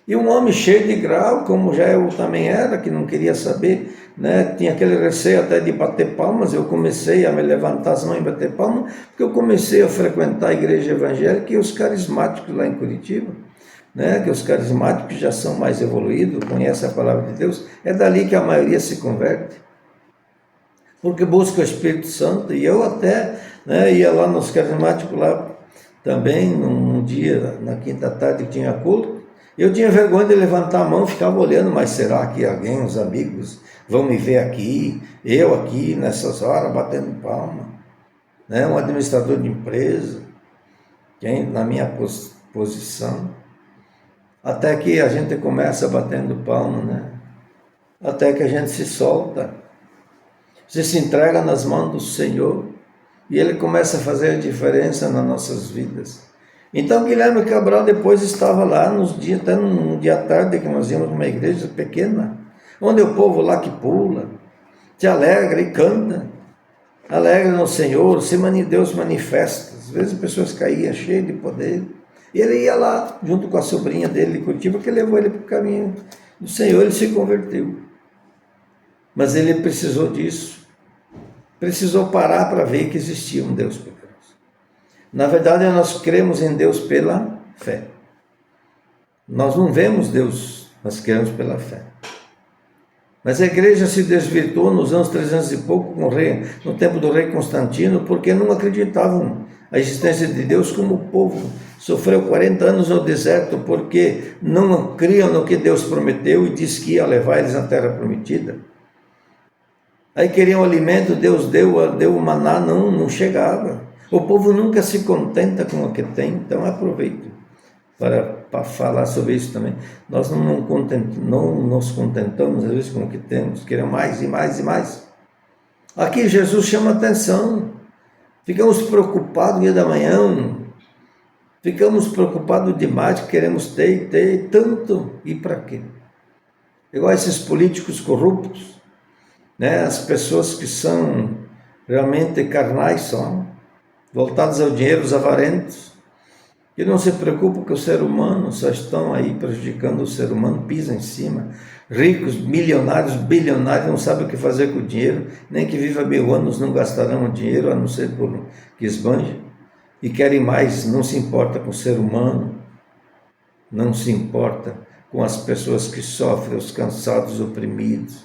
E um homem cheio de grau, como já eu também era, que não queria saber, né? Tinha aquele receio até de bater palmas. Eu comecei a me levantar as mãos e bater palmas, porque eu comecei a frequentar a igreja evangélica e os carismáticos lá em Curitiba, né? Que os carismáticos já são mais evoluídos, conhecem a palavra de Deus, é dali que a maioria se converte, porque busca o Espírito Santo. E eu até, né, ia lá nos carismáticos lá também, num dia, na quinta tarde que tinha culto. Eu tinha vergonha de levantar a mão, ficava olhando: mas será que alguém, os amigos, vão me ver aqui, eu aqui, nessas horas, batendo palma? Né? Um administrador de empresa, quem na minha posição. Até que a gente começa batendo palma, né? Até que a gente se solta, você se entrega nas mãos do Senhor, e Ele começa a fazer a diferença nas nossas vidas. Então Guilherme Cabral depois estava lá nos dias, até num dia à tarde, que nós íamos numa igreja pequena, onde o povo lá que pula, se alegra e canta, alegra no Senhor, Deus manifesta. Às vezes as pessoas caíam cheias de poder, e ele ia lá, junto com a sobrinha dele de Curitiba, que levou ele para o caminho do Senhor. Ele se converteu, mas ele precisou disso, precisou parar para ver que existia um Deus poderoso. Na verdade, nós cremos em Deus pela fé. Nós não vemos Deus, nós cremos pela fé. Mas a igreja se desvirtuou nos anos 300 e pouco, no tempo do rei Constantino, porque não acreditavam a existência de Deus. Como o povo sofreu 40 anos no deserto, porque não criam no que Deus prometeu e disse que ia levar eles à terra prometida. Aí queriam alimento, Deus deu o maná, não chegava. O povo nunca se contenta com o que tem. Então aproveito para falar sobre isso também. Nós não nos contentamos às vezes com o que temos, queremos mais e mais e mais. Aqui Jesus chama atenção. Ficamos preocupados no dia da manhã, ficamos preocupados demais, que queremos ter tanto, e para quê? Igual esses políticos corruptos, né? As pessoas que são realmente carnais, são voltados ao dinheiro, os avarentos, que não se preocupam com o ser humano, só estão aí prejudicando o ser humano, pisam em cima. Ricos, milionários, bilionários, não sabem o que fazer com o dinheiro, nem que viva 1000 anos não gastarão o dinheiro, a não ser por que esbanje, e querem mais, não se importa com o ser humano, não se importa com as pessoas que sofrem, os cansados, oprimidos.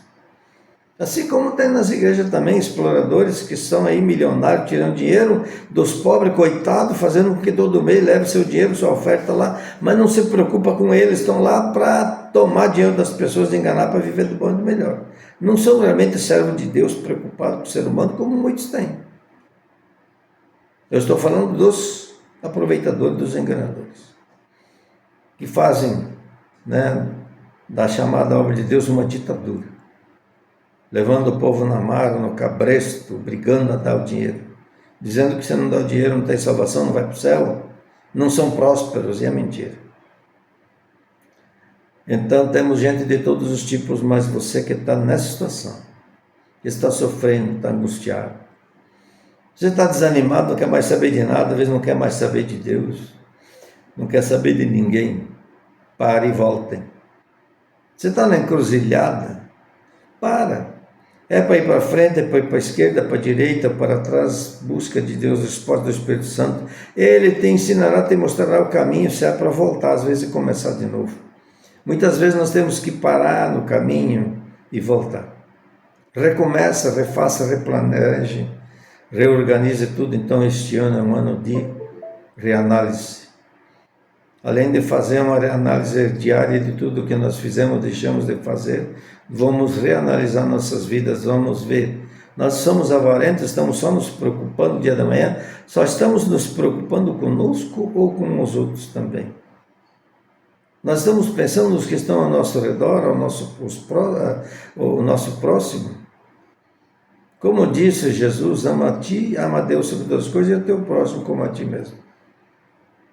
Assim como tem nas igrejas também exploradores que são aí milionários, tirando dinheiro dos pobres, coitados, fazendo com que todo mês leve seu dinheiro, sua oferta lá, mas não se preocupa com eles, estão lá para tomar dinheiro das pessoas, enganar para viver do bom e do melhor. Não são realmente servos de Deus preocupados com o ser humano, como muitos têm. Eu estou falando dos aproveitadores, dos enganadores, que fazem, né, da chamada obra de Deus uma ditadura, levando o povo na mar, no cabresto, brigando a dar o dinheiro, dizendo que se não dá o dinheiro não tem salvação, não vai para o céu, não são prósperos, e é mentira. Então temos gente de todos os tipos, mas você que está nessa situação, que está sofrendo, está angustiado, Você está desanimado, não quer mais saber de nada, às vezes não quer mais saber de Deus, não quer saber de ninguém. Pare e volte. Você está na encruzilhada? Para. É para ir para frente, é para ir para a esquerda, para a direita, para trás, busca de Deus, esporte do Espírito Santo. Ele te ensinará, te mostrará o caminho, se é para voltar, às vezes, e começar de novo. Muitas vezes nós temos que parar no caminho e voltar. Recomeça, refaça, replaneje, reorganize tudo. Então, este ano é um ano de reanálise. Além de fazer uma reanálise diária de tudo que nós fizemos, deixamos de fazer, vamos reanalisar nossas vidas, vamos ver. Nós somos avarentos, estamos só nos preocupando no dia da manhã, só estamos nos preocupando conosco ou com os outros também. Nós estamos pensando nos que estão ao nosso redor, o nosso próximo. Como disse Jesus, ama a ti, ama a Deus sobre todas as coisas e o teu próximo como a ti mesmo.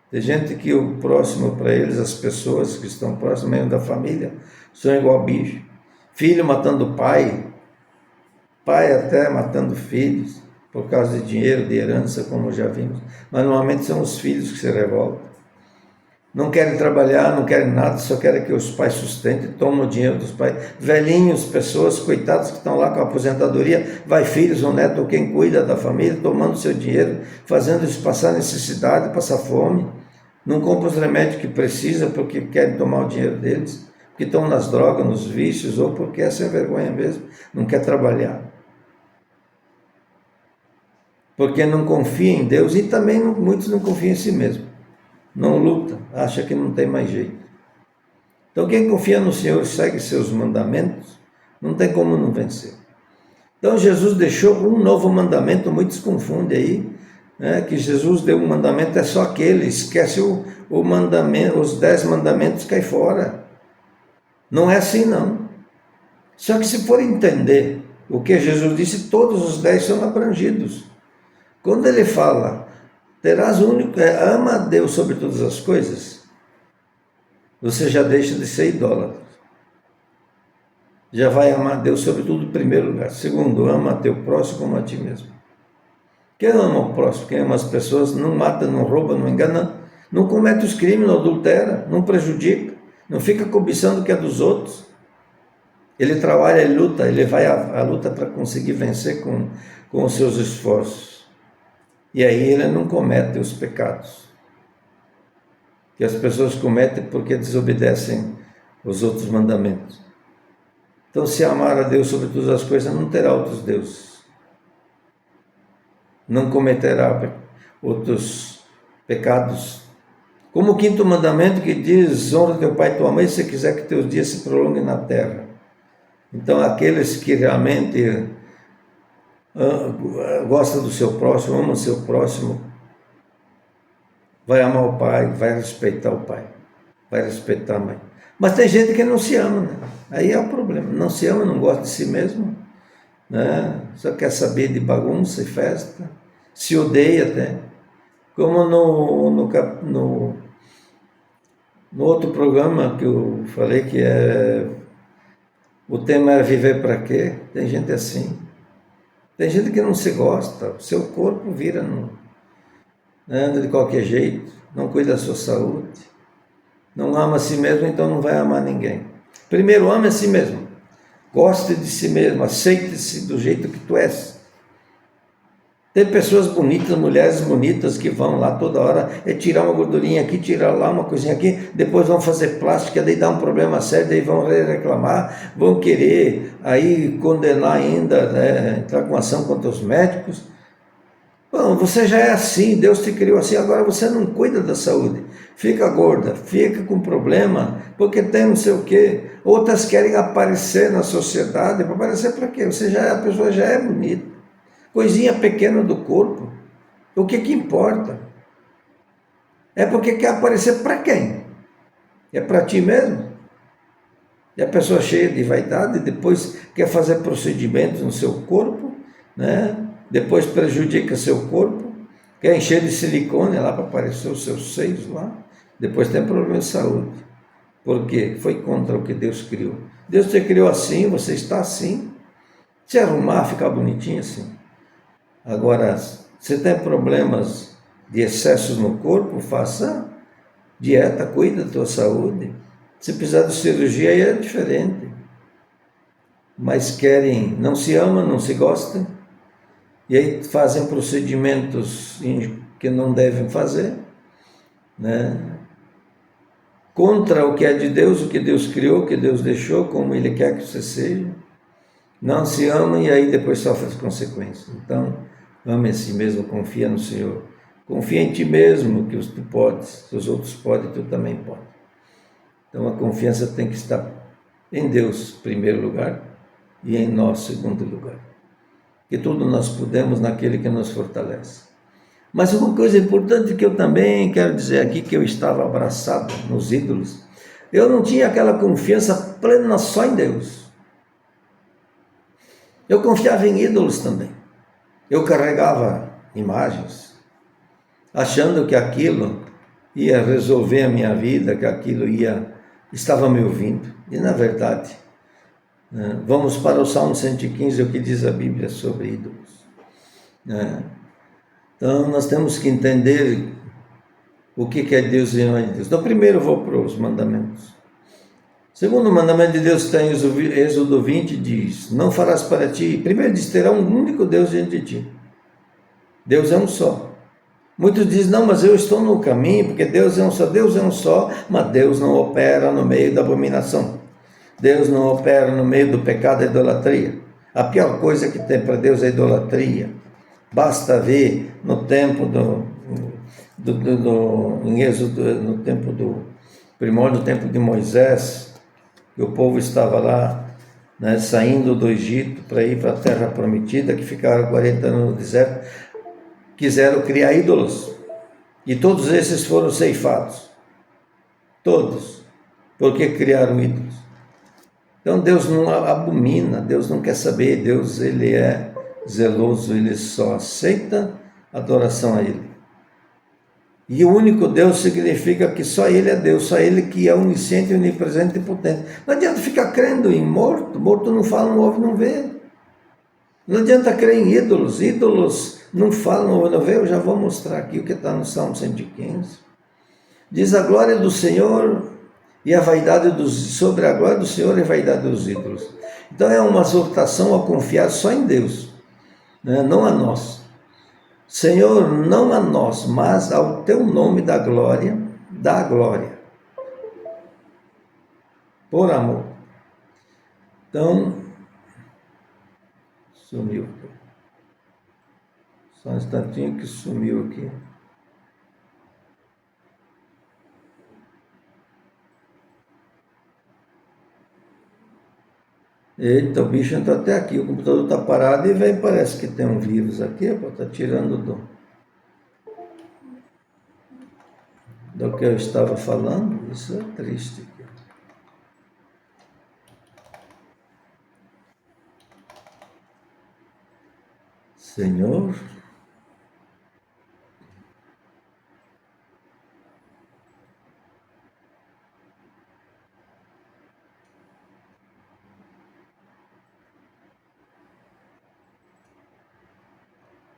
Tem gente que o próximo para eles, as pessoas que estão próximas, mesmo da família, são igual bicho. Filho matando pai, pai até matando filhos, por causa de dinheiro, de herança, como já vimos. Mas normalmente são os filhos que se revoltam. Não querem trabalhar, não querem nada, só querem que os pais sustentem, tomam o dinheiro dos pais. Velhinhos, pessoas, coitados que estão lá com a aposentadoria, vai filhos ou neto, ou quem cuida da família, tomando seu dinheiro, fazendo eles passar necessidade, passar fome. Não compram os remédios que precisam porque querem tomar o dinheiro deles, porque estão nas drogas, nos vícios, ou porque é sem vergonha mesmo, não quer trabalhar. Porque não confia em Deus e também muitos não confiam em si mesmo. Não luta, acha que não tem mais jeito. Então quem confia no Senhor e segue seus mandamentos, não tem como não vencer. Então Jesus deixou um novo mandamento, muitos confundem aí, né, que Jesus deu um mandamento, é só aquele, esquece o mandamento, os 10 mandamentos, cai fora. Não é assim não. Só que se for entender o que Jesus disse, todos os 10 são abrangidos. Quando ele fala, terás o único, ama a Deus sobre todas as coisas, você já deixa de ser idólatra. Já vai amar a Deus sobre tudo em primeiro lugar. Segundo, ama a teu próximo como a ti mesmo. Quem ama o próximo, quem ama as pessoas, não mata, não rouba, não engana, não comete os crimes, não adultera, não prejudica, não fica cobiçando o que é dos outros. Ele trabalha, ele luta, ele vai à luta para conseguir vencer com os seus esforços. E aí ele não comete os pecados que as pessoas cometem porque desobedecem os outros mandamentos. Então, se amar a Deus sobre todas as coisas, não terá outros deuses. Não cometerá outros pecados. Como o 5º mandamento que diz, honra teu pai e tua mãe se quiser que teus dias se prolonguem na terra. Então, aqueles que realmente gosta do seu próximo, ama o seu próximo, vai amar o pai, vai respeitar o pai, vai respeitar a mãe. Mas tem gente que não se ama, né? Aí é o problema, não se ama, não gosta de si mesmo, né? Só quer saber de bagunça e festa, se odeia até, como no outro programa que eu falei que o tema era viver para quê? Tem gente assim. Tem gente que não se gosta, o seu corpo vira, anda de qualquer jeito, não cuida da sua saúde, não ama a si mesmo, então não vai amar ninguém. Primeiro, ame a si mesmo, goste de si mesmo, aceite-se do jeito que tu és. Tem pessoas bonitas, mulheres bonitas que vão lá toda hora, tirar uma gordurinha aqui, tirar lá uma coisinha aqui, depois vão fazer plástica, daí dá um problema sério, daí vão reclamar, vão querer aí condenar ainda, né, entrar com ação contra os médicos. Bom, você já é assim, Deus te criou assim, agora você não cuida da saúde, fica gorda, fica com problema, porque tem não sei o quê. Outras querem aparecer na sociedade, para aparecer para quê? A pessoa já é bonita. Coisinha pequena do corpo, o que importa? É porque quer aparecer para quem? É para ti mesmo? E a pessoa cheia de vaidade, depois quer fazer procedimentos no seu corpo, né? Depois prejudica seu corpo, quer encher de silicone lá para aparecer os seus seios lá, depois tem problema de saúde. Por quê? Foi contra o que Deus criou. Deus te criou assim, você está assim. Se arrumar, ficar bonitinho assim. Agora, Se tem problemas de excessos no corpo, faça dieta, cuida da tua saúde. Se precisar de cirurgia, aí é diferente. Mas querem, não se amam, não se gostam, e aí fazem procedimentos que não devem fazer, né? Contra o que é de Deus, o que Deus criou, o que Deus deixou, como Ele quer que você seja. Não se amam e aí depois sofre as consequências. Então, ame a si mesmo, confia no Senhor. Confia em ti mesmo, que tu podes. Se os outros podem, tu também pode. Então, a confiança tem que estar em Deus, em primeiro lugar, e em nós, em segundo lugar. Que tudo nós podemos naquele que nos fortalece. Mas uma coisa importante que eu também quero dizer aqui, que eu estava abraçado nos ídolos, eu não tinha aquela confiança plena só em Deus. Eu confiava em ídolos também. Eu carregava imagens, achando que aquilo ia resolver a minha vida, que aquilo estava me ouvindo. E na verdade, vamos para o Salmo 115, o que diz a Bíblia sobre ídolos. Então, nós temos que entender o que é Deus e não é Deus. Então, primeiro eu vou para os mandamentos. O segundo mandamento de Deus está em Êxodo 20, diz: não farás para ti. Primeiro diz: terá um único Deus diante de ti. Deus é um só. Muitos dizem: não, mas eu estou no caminho, porque Deus é um só. Deus é um só, mas Deus não opera no meio da abominação. Deus não opera no meio do pecado e da idolatria. A pior coisa que tem para Deus é a idolatria. Basta ver no tempo em Êxodo, no tempo do primórdio, no tempo de Moisés, que o povo estava lá, né, saindo do Egito para ir para a terra prometida, que ficaram 40 anos no deserto, quiseram criar ídolos, e todos esses foram ceifados, todos, porque criaram ídolos. Então Deus não abomina, Deus não quer saber, Deus ele é zeloso, ele só aceita adoração a ele. E o único Deus significa que só Ele é Deus, só Ele que é onisciente, onipresente e potente. Não adianta ficar crendo em morto, morto não fala, não ouve, não vê. Não adianta crer em ídolos, ídolos não falam, não ouve, não vê. Eu já vou mostrar aqui o que está no Salmo 115. Diz: a glória do Senhor e a vaidade sobre a glória do Senhor e a vaidade dos ídolos. Então é uma exortação a confiar só em Deus, né? Não a nós. Senhor, não a nós, mas ao teu nome da glória, por amor. Então, sumiu. Só um instantinho que sumiu aqui. Eita, o bicho entrou até aqui, o computador está parado e vem, parece que tem um vírus aqui, está tirando do que eu estava falando. Isso é triste. Senhor,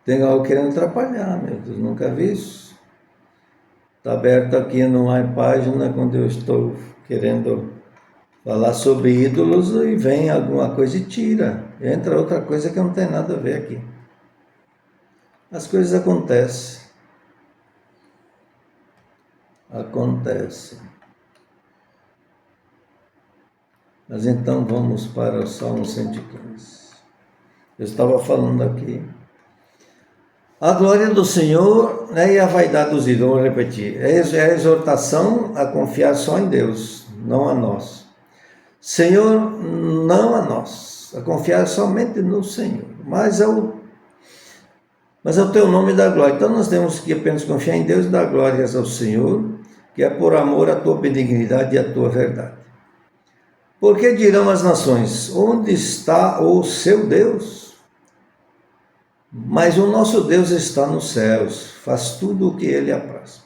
tem algo querendo atrapalhar, meu Deus, nunca vi isso. Está aberto aqui numa página quando eu estou querendo falar sobre ídolos e vem alguma coisa e tira. Entra outra coisa que não tem nada a ver aqui. As coisas acontecem. Mas então vamos para o Salmo 115. Eu estava falando aqui. A glória do Senhor, né, e a vaidade dos ídolos, vou repetir. É a exortação a confiar só em Deus, não a nós. Senhor, não a nós, a confiar somente no Senhor, mas ao teu nome da glória. Então nós temos que apenas confiar em Deus e dar glórias ao Senhor, que é por amor à tua benignidade e à tua verdade. Porque dirão as nações: onde está o seu Deus? Mas o nosso Deus está nos céus, faz tudo o que ele apraz.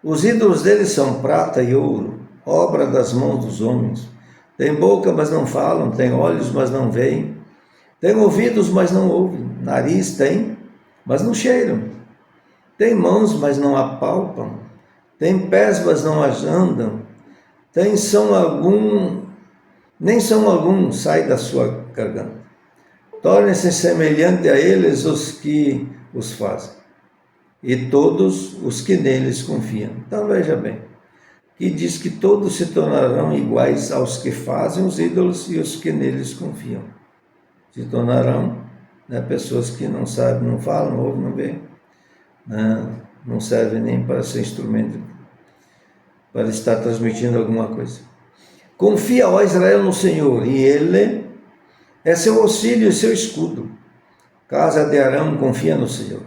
Os ídolos dele são prata e ouro, obra das mãos dos homens. Tem boca, mas não falam, tem olhos, mas não veem, tem ouvidos, mas não ouvem, nariz tem, mas não cheiram, Têm mãos, mas não apalpam. Têm pés, mas não as andam. Têm som algum, nem som algum sai da sua garganta. Tornem-se semelhantes a eles os que os fazem, e todos os que neles confiam. Então veja bem, que diz que todos se tornarão iguais aos que fazem os ídolos e os que neles confiam. Se tornarão, né, pessoas que não sabem, não falam, não ouvem, não veem, não servem nem para ser instrumento, para estar transmitindo alguma coisa. Confia, ó Israel, no Senhor, e Ele é seu auxílio e seu escudo. Casa de Arão, confia no Senhor.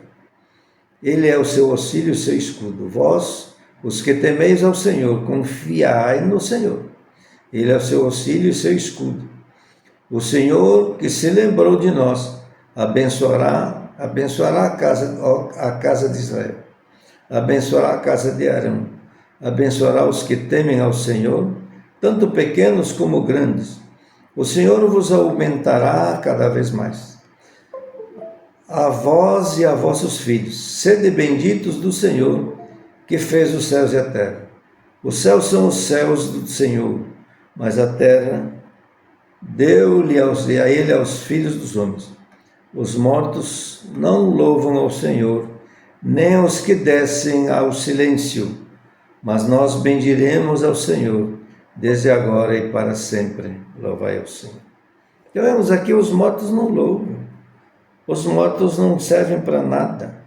Ele é o seu auxílio e seu escudo. Vós, os que temeis ao Senhor, confiai no Senhor. Ele é o seu auxílio e seu escudo. O Senhor que se lembrou de nós, abençoará a casa de Israel. Abençoará a casa de Arão. Abençoará os que temem ao Senhor, tanto pequenos como grandes. O Senhor vos aumentará cada vez mais. A vós e a vossos filhos, sede benditos do Senhor, que fez os céus e a terra. Os céus são os céus do Senhor, mas a terra deu-lhe a ele aos filhos dos homens. Os mortos não louvam ao Senhor, nem os que descem ao silêncio, mas nós bendiremos ao Senhor, desde agora e para sempre. Louvai ao Senhor. Então vemos aqui, os mortos não louvam. Os mortos não servem para nada.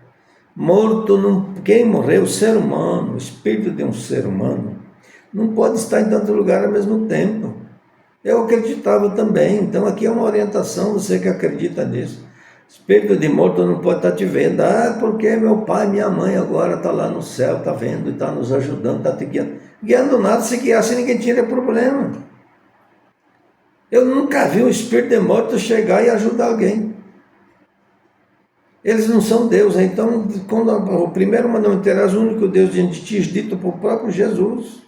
Morto, não, quem morreu? O ser humano, o espírito de um ser humano, não pode estar em tanto lugar ao mesmo tempo. Eu acreditava também, então aqui é uma orientação, você que acredita nisso. Espírito de morto não pode estar te vendo. Porque meu pai, minha mãe agora está lá no céu, está vendo, está nos ajudando, está te guiando. Guiando nada, se guiasse ninguém tinha problema. Eu nunca vi um espírito de morto chegar e ajudar alguém. Eles não são Deus, então quando o primeiro mandamento, terás o único Deus diante de ti, dito por próprio Jesus.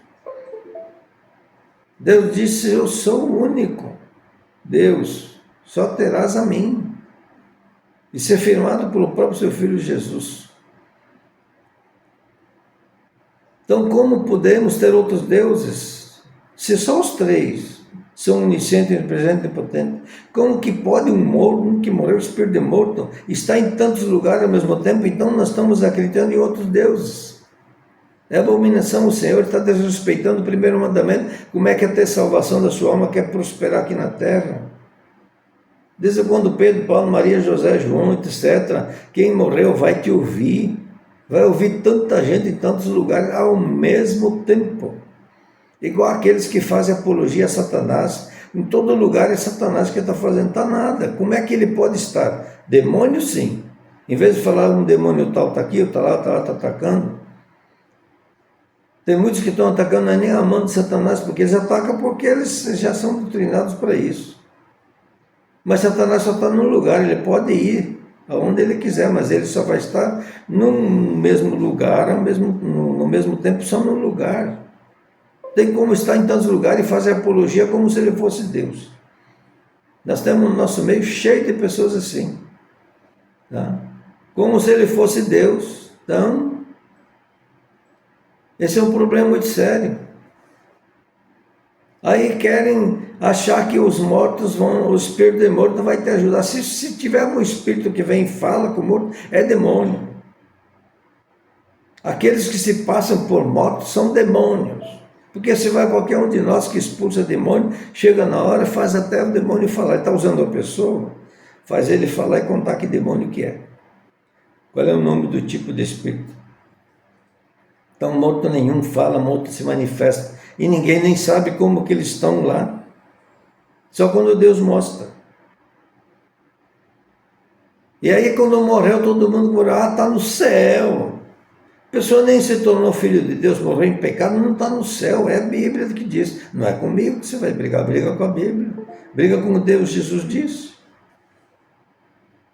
Deus disse, eu sou o único Deus, só terás a mim. Isso é firmado pelo próprio seu Filho Jesus. Então como podemos ter outros deuses, se só os três são onisciente, onipresente e potente? Como que pode um que morreu, o espírito de morto, estar em tantos lugares ao mesmo tempo? Então nós estamos acreditando em outros deuses. É abominação, o Senhor está desrespeitando o primeiro mandamento. Como é que é ter salvação da sua alma, quer prosperar aqui na terra? Desde quando Pedro, Paulo, Maria, José, João, etc., quem morreu vai te ouvir. Vai ouvir tanta gente em tantos lugares ao mesmo tempo. Igual aqueles que fazem apologia a Satanás. Em todo lugar é Satanás que está fazendo, está nada. Como é que ele pode estar? Demônio, sim. Em vez de falar um demônio tal está aqui, está lá, está atacando. Tem muitos que estão atacando, não é nem amando Satanás, porque eles atacam porque eles já são doutrinados para isso. Mas Satanás só está num lugar, ele pode ir aonde ele quiser, mas ele só vai estar no mesmo lugar, no mesmo tempo, só num lugar. Tem como estar em tantos lugares e fazer apologia como se ele fosse Deus. Nós temos no nosso meio cheio de pessoas assim. Tá? Como se ele fosse Deus. Então, esse é um problema muito sério. Aí querem achar que os mortos o espírito de morto vai te ajudar. Se tiver um espírito que vem e fala com o morto, é demônio. Aqueles que se passam por mortos são demônios. Porque se vai qualquer um de nós que expulsa demônio, chega na hora, faz até o demônio falar. Ele está usando a pessoa, faz ele falar e contar que demônio que é. Qual é o nome do tipo de espírito? Então morto nenhum fala, morto se manifesta. E ninguém nem sabe como que eles estão lá. Só quando Deus mostra. E aí quando morreu, todo mundo morreu, está no céu. A pessoa nem se tornou filho de Deus, morreu em pecado, não está no céu, é a Bíblia que diz. Não é comigo que você vai brigar, briga com a Bíblia. Briga com Deus, Jesus disse.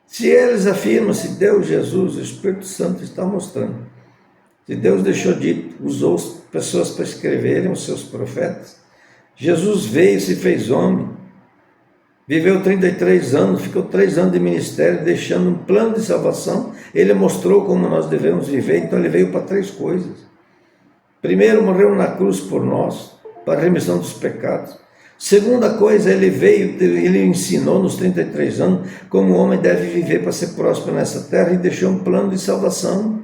Se eles afirmam, se Deus, Jesus, o Espírito Santo está mostrando, se Deus deixou dito, usou pessoas para escreverem os seus profetas, Jesus veio e se fez homem, Viveu 33 anos, ficou 3 anos de ministério, deixando um plano de salvação. Ele mostrou como nós devemos viver, então ele veio para 3 coisas. Primeiro, morreu na cruz por nós, para a remissão dos pecados. Segunda coisa, ele veio, ele ensinou nos 33 anos como o homem deve viver para ser próspero nessa terra e deixou um plano de salvação.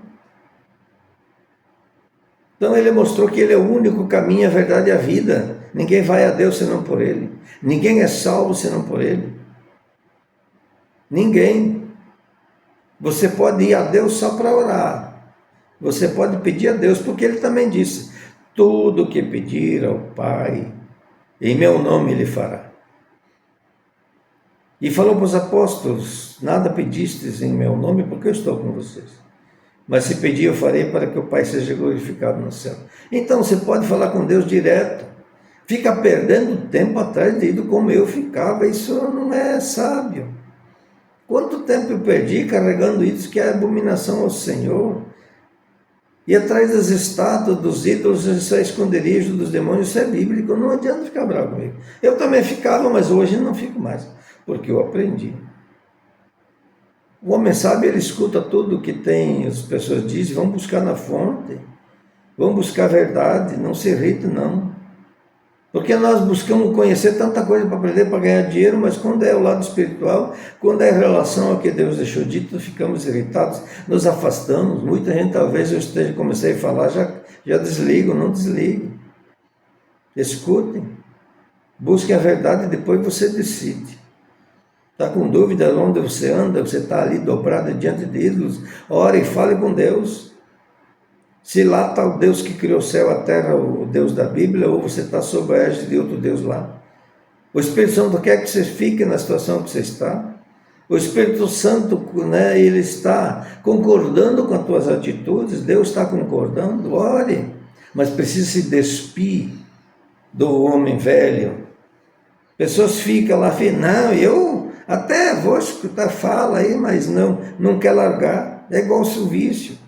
Então ele mostrou que ele é o único caminho, a verdade e a vida. Ninguém vai a Deus senão por ele. Ninguém é salvo senão por ele. Ninguém. Você pode ir a Deus só para orar. Você pode pedir a Deus, porque ele também disse: tudo que pedir ao Pai, em meu nome ele fará. E falou para os apóstolos: nada pedistes em meu nome, porque eu estou com vocês. Mas se pedir, eu farei para que o Pai seja glorificado no céu. Então você pode falar com Deus direto. Fica perdendo tempo atrás de ir como eu ficava. Isso não é sábio. Quanto tempo eu perdi carregando isso que é abominação ao Senhor? E atrás das estátuas, dos ídolos, isso é esconderijo dos demônios, isso é bíblico. Não adianta ficar bravo comigo. Eu também ficava, mas hoje não fico mais, porque eu aprendi. O homem sábio, ele escuta tudo que tem, as pessoas dizem, vão buscar na fonte, vão buscar a verdade, não se irrita não. Porque nós buscamos conhecer tanta coisa para aprender, para ganhar dinheiro, mas quando é o lado espiritual, quando é em relação ao que Deus deixou dito, ficamos irritados, nos afastamos. Muita gente, talvez eu comecei a falar, já desligo, não desligue. Escutem, busquem a verdade e depois você decide. Está com dúvida onde você anda, você está ali dobrado diante de ídolos, ore e fale com Deus. Se lá está o Deus que criou o céu, a terra, o Deus da Bíblia, ou você está sob a égide de outro Deus lá. O Espírito Santo quer que você fique na situação que você está. O Espírito Santo, né, ele está concordando com as tuas atitudes, Deus está concordando, ore. Mas precisa se despir do homem velho. Pessoas ficam lá, não, eu até vou escutar, fala aí, mas não quer largar. É igual o vício.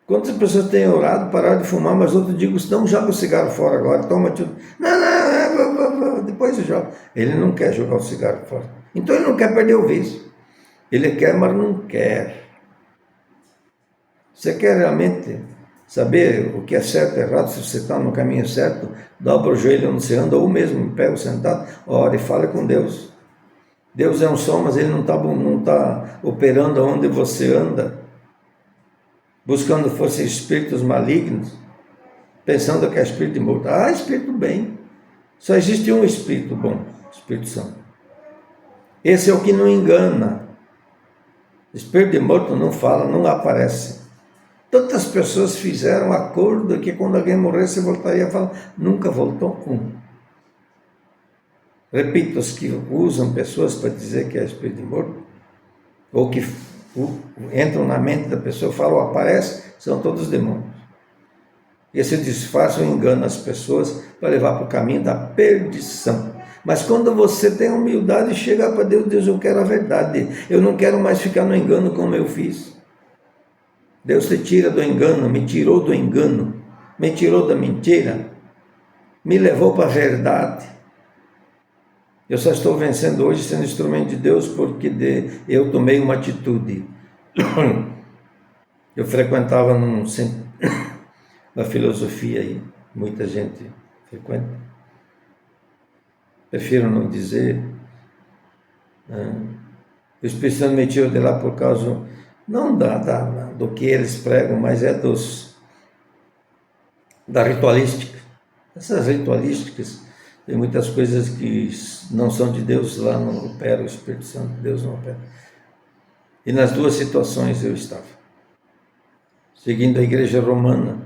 Quantas pessoas têm orado, pararam de fumar, mas outros digam, não, joga o cigarro fora agora, toma tudo. Não, depois eu jogo. Ele não quer jogar o cigarro fora. Então ele não quer perder o vício. Ele quer, mas não quer. Você quer realmente saber o que é certo e errado, se você está no caminho certo, dobra o joelho onde você anda, ou mesmo pega sentado, ora e fale com Deus. Deus é um som, mas ele não está operando onde você anda, buscando fossem espíritos malignos, pensando que é espírito morto. Ah, espírito bem. Só existe um espírito bom, Espírito Santo. Esse é o que não engana. Espírito de morto não fala, não aparece. Tantas pessoas fizeram acordo que quando alguém morresse voltaria a falar, nunca voltou um. Repito, os que usam pessoas para dizer que é espírito de morto, ou que entram na mente da pessoa, falam, aparece, são todos demônios. Esse disfarce engana as pessoas para levar para o caminho da perdição. Mas quando você tem humildade e chegar para Deus, Deus, eu quero a verdade, eu não quero mais ficar no engano como eu fiz. Deus te tira do engano, me tirou do engano, me tirou da mentira, me levou para a verdade. Eu só estou vencendo hoje sendo instrumento de Deus porque eu tomei uma atitude. Eu frequentava num centro da filosofia aí, muita gente frequenta. Prefiro não dizer. O Espírito Santo me tirou de lá por causa, não do que eles pregam, mas é da ritualística. Essas ritualísticas, tem muitas coisas que não são de Deus, lá não opera o Espírito Santo, Deus não opera. E nas duas situações eu estava, seguindo a igreja romana.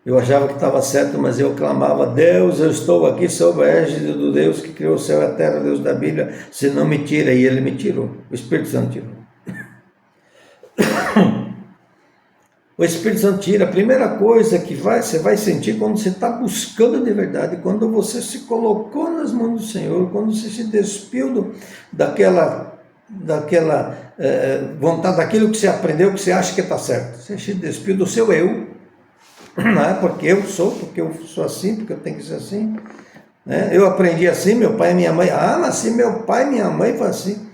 Eu achava que estava certo, mas eu clamava, Deus, eu estou aqui sob a égide do Deus que criou o céu e a terra, Deus da Bíblia, se não me tira, e ele me tirou, o Espírito Santo tirou. O Espírito Santo tira, a primeira coisa que você vai sentir quando você está buscando de verdade, quando você se colocou nas mãos do Senhor, quando você se despiu daquela vontade, daquilo que você aprendeu, que você acha que está certo. Você se despiu do seu eu, não é porque eu sou assim, porque eu tenho que ser assim. né? Eu aprendi assim, meu pai e minha mãe. Ah, mas assim, meu pai e minha mãe foi assim.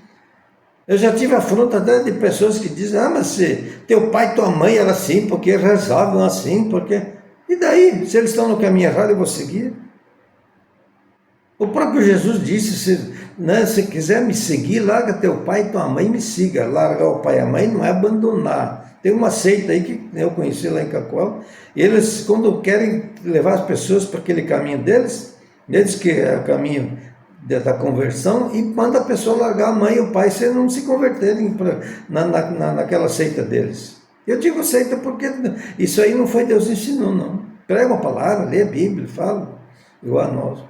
Eu já tive afronta até de pessoas que dizem, ah, mas se teu pai e tua mãe eram assim, porque rezavam assim, porque... E daí? Se eles estão no caminho errado, eu vou seguir? O próprio Jesus disse, se quiser me seguir, larga teu pai e tua mãe e me siga. Largar o pai e a mãe não é abandonar. Tem uma seita aí que eu conheci lá em Cacoal, e eles, quando querem levar as pessoas para aquele caminho deles, eles que é o caminho da conversão, e manda a pessoa largar a mãe e o pai se não se converterem naquela seita deles. Eu digo seita porque isso aí não foi Deus ensinou, não. Prega uma palavra, lê a Bíblia, fala, igual a nós.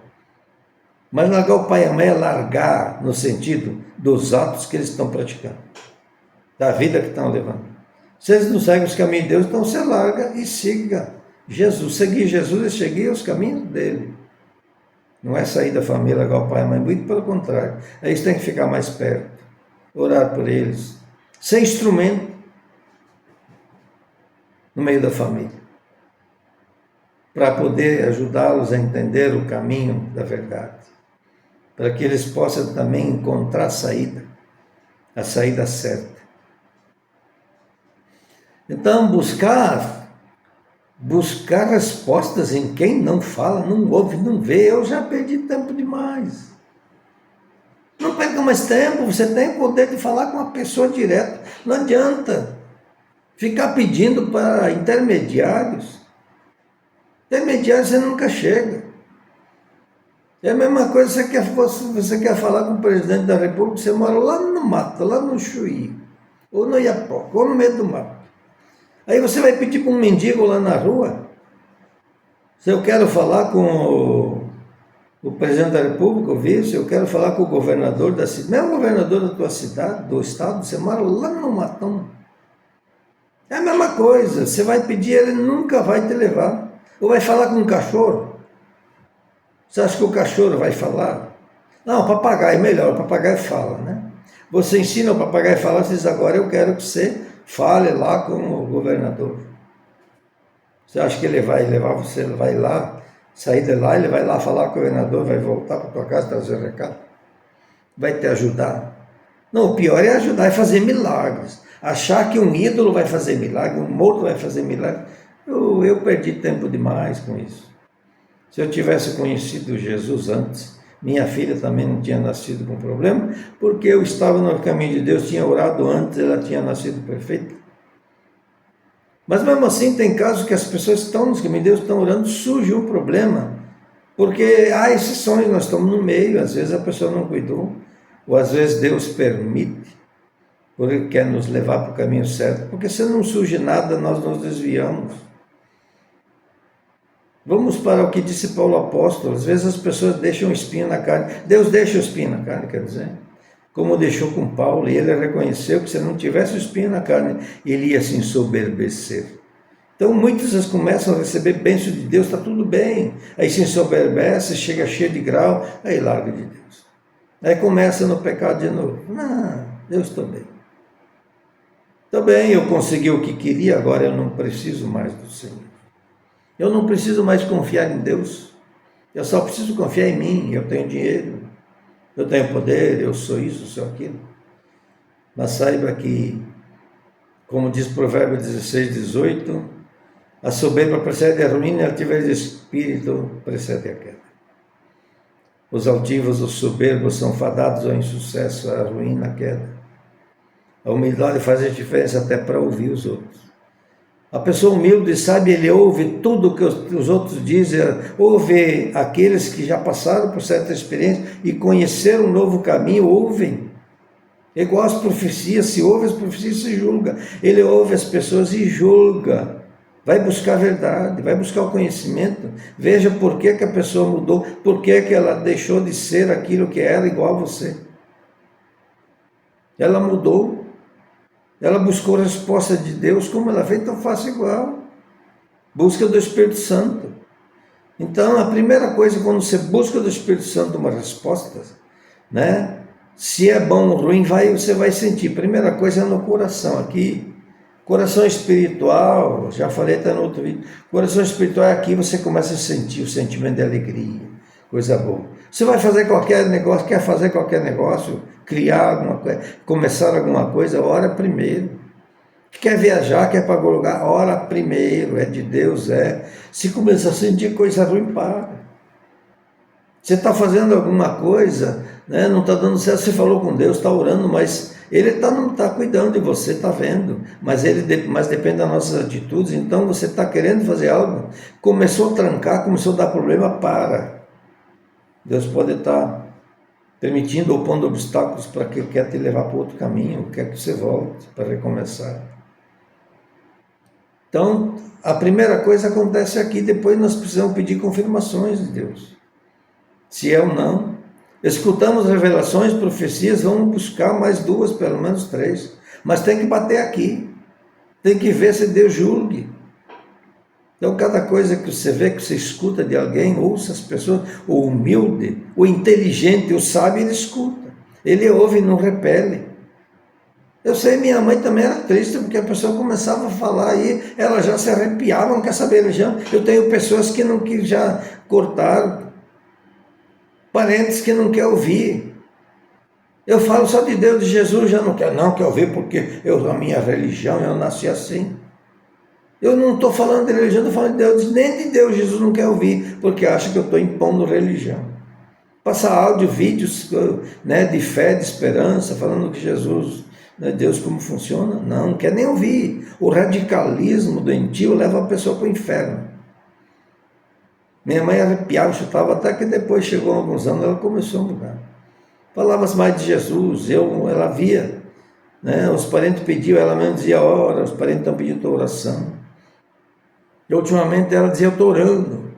Mas largar o pai e a mãe é largar no sentido dos atos que eles estão praticando, da vida que estão levando. Se eles não seguem os caminhos de Deus, então você larga e siga Jesus. Seguir Jesus é seguir os caminhos dele. Não é sair da família, largar o pai e a mãe, muito pelo contrário. Aí você tem que ficar mais perto, orar por eles, ser instrumento no meio da família, para poder ajudá-los a entender o caminho da verdade, para que eles possam também encontrar a saída certa. Então, buscar respostas em quem não fala, não ouve, não vê. Eu já perdi tempo demais. Não perca mais tempo, você tem o poder de falar com a pessoa direto. Não adianta ficar pedindo para intermediários. Intermediários você nunca chega. É a mesma coisa, você quer falar com o presidente da República, você mora lá no mato, lá no Chuí, ou no Iapoca, ou no meio do mato. Aí você vai pedir para um mendigo lá na rua, se eu quero falar com o presidente da República, o vice, eu quero falar com o governador da cidade, mesmo o governador da tua cidade, do estado, você mora lá no matão. É a mesma coisa, você vai pedir, ele nunca vai te levar. Ou vai falar com um cachorro. Você acha que o cachorro vai falar? Não, o papagaio é melhor, o papagaio fala, né? Você ensina o papagaio a falar, você diz, agora eu quero que você fale lá com o governador. Você acha que ele vai levar você, ele vai lá, sair de lá, ele vai lá falar com o governador, vai voltar para tua casa, trazer recado? Vai te ajudar? Não, o pior é ajudar, é fazer milagres. Achar que um ídolo vai fazer milagre, um morto vai fazer milagre. Eu perdi tempo demais com isso. Se eu tivesse conhecido Jesus antes, minha filha também não tinha nascido com problema, porque eu estava no caminho de Deus, tinha orado antes, ela tinha nascido perfeita. Mas mesmo assim tem casos que as pessoas que estão no caminho de Deus, estão orando, surge um problema, porque há exceções, nós estamos no meio, às vezes a pessoa não cuidou, ou às vezes Deus permite, porque quer nos levar para o caminho certo, porque se não surge nada, nós nos desviamos. Vamos para o que disse Paulo apóstolo, às vezes as pessoas deixam espinho na carne, Deus deixa o espinho na carne, quer dizer, como deixou com Paulo, e ele reconheceu que se não tivesse o espinho na carne, ele ia se ensoberbecer. Então muitos começam a receber bênção de Deus, está tudo bem, aí se ensoberbece, chega cheio de grau, aí larga de Deus. Aí começa no pecado de novo, não, Deus está bem. Está bem, eu consegui o que queria, agora eu não preciso mais do Senhor. Eu não preciso mais confiar em Deus, eu só preciso confiar em mim, eu tenho dinheiro, eu tenho poder, eu sou isso, sou aquilo. Mas saiba que, como diz Provérbio 16, 18, a soberba precede a ruína, a altivez de espírito precede a queda. Os altivos, os soberbos são fadados ao insucesso, à ruína, à queda. A humildade faz a diferença até para ouvir os outros. A pessoa humilde, sabe, ele ouve tudo o que os outros dizem, ouve aqueles que já passaram por certa experiência e conheceram um novo caminho, ouvem. É igual as profecias, se ouve as profecias, se julga. Ele ouve as pessoas e julga. Vai buscar a verdade, vai buscar o conhecimento. Veja por que a pessoa mudou, por que ela deixou de ser aquilo que era igual a você. Ela mudou. Ela buscou a resposta de Deus, como ela fez, então faça igual. Busca do Espírito Santo. Então, a primeira coisa, quando você busca do Espírito Santo uma resposta, né? Se é bom ou ruim, você vai sentir. Primeira coisa é no coração. Aqui, coração espiritual, já falei até no outro vídeo, coração espiritual é aqui, você começa a sentir o sentimento de alegria. coisa boa. Você vai fazer qualquer negócio, quer fazer qualquer negócio, criar alguma coisa, começar alguma coisa, ora primeiro. Quer viajar, quer para algum lugar, ora primeiro, é de Deus, é. Se começar a sentir coisa ruim, para. Você está fazendo alguma coisa, né, não está dando certo, você falou com Deus, está orando, mas Ele não está cuidando de você, está vendo, mas depende das nossas atitudes. Então você está querendo fazer algo, começou a trancar, começou a dar problema, para. Deus pode estar permitindo ou pondo obstáculos para que Ele quer te levar para outro caminho, quer que você volte para recomeçar. Então, a primeira coisa acontece aqui, depois nós precisamos pedir confirmações de Deus. Se é ou não. Escutamos revelações, profecias, vamos buscar mais 2, pelo menos 3. Mas tem que bater aqui. Tem que ver se Deus julgue. Então, cada coisa que você vê, que você escuta de alguém, ouça as pessoas, o humilde, o inteligente, o sábio, ele escuta. Ele ouve e não repele. Eu sei, minha mãe também era triste, porque a pessoa começava a falar e ela já se arrepiava, não quer saber. Eu tenho pessoas que já cortaram, parentes que não querem ouvir. Eu falo só de Deus, de Jesus, já não quer ouvir, porque a minha religião, eu nasci assim. Eu não estou falando de religião, estou falando de Deus, nem de Deus Jesus não quer ouvir, porque acha que eu estou impondo religião. Passar áudio, vídeos, né, de fé, de esperança, falando que Jesus, né, Deus como funciona, não quer nem ouvir. O radicalismo doentio leva a pessoa para o inferno. Minha mãe arrepiava, chutava, até que depois chegou alguns anos, ela começou a mudar. Falava mais de Jesus, ela via, né, os parentes pediam, ela mesmo dizia, ora, os parentes estão pedindo oração. E ultimamente ela dizia, eu estou orando.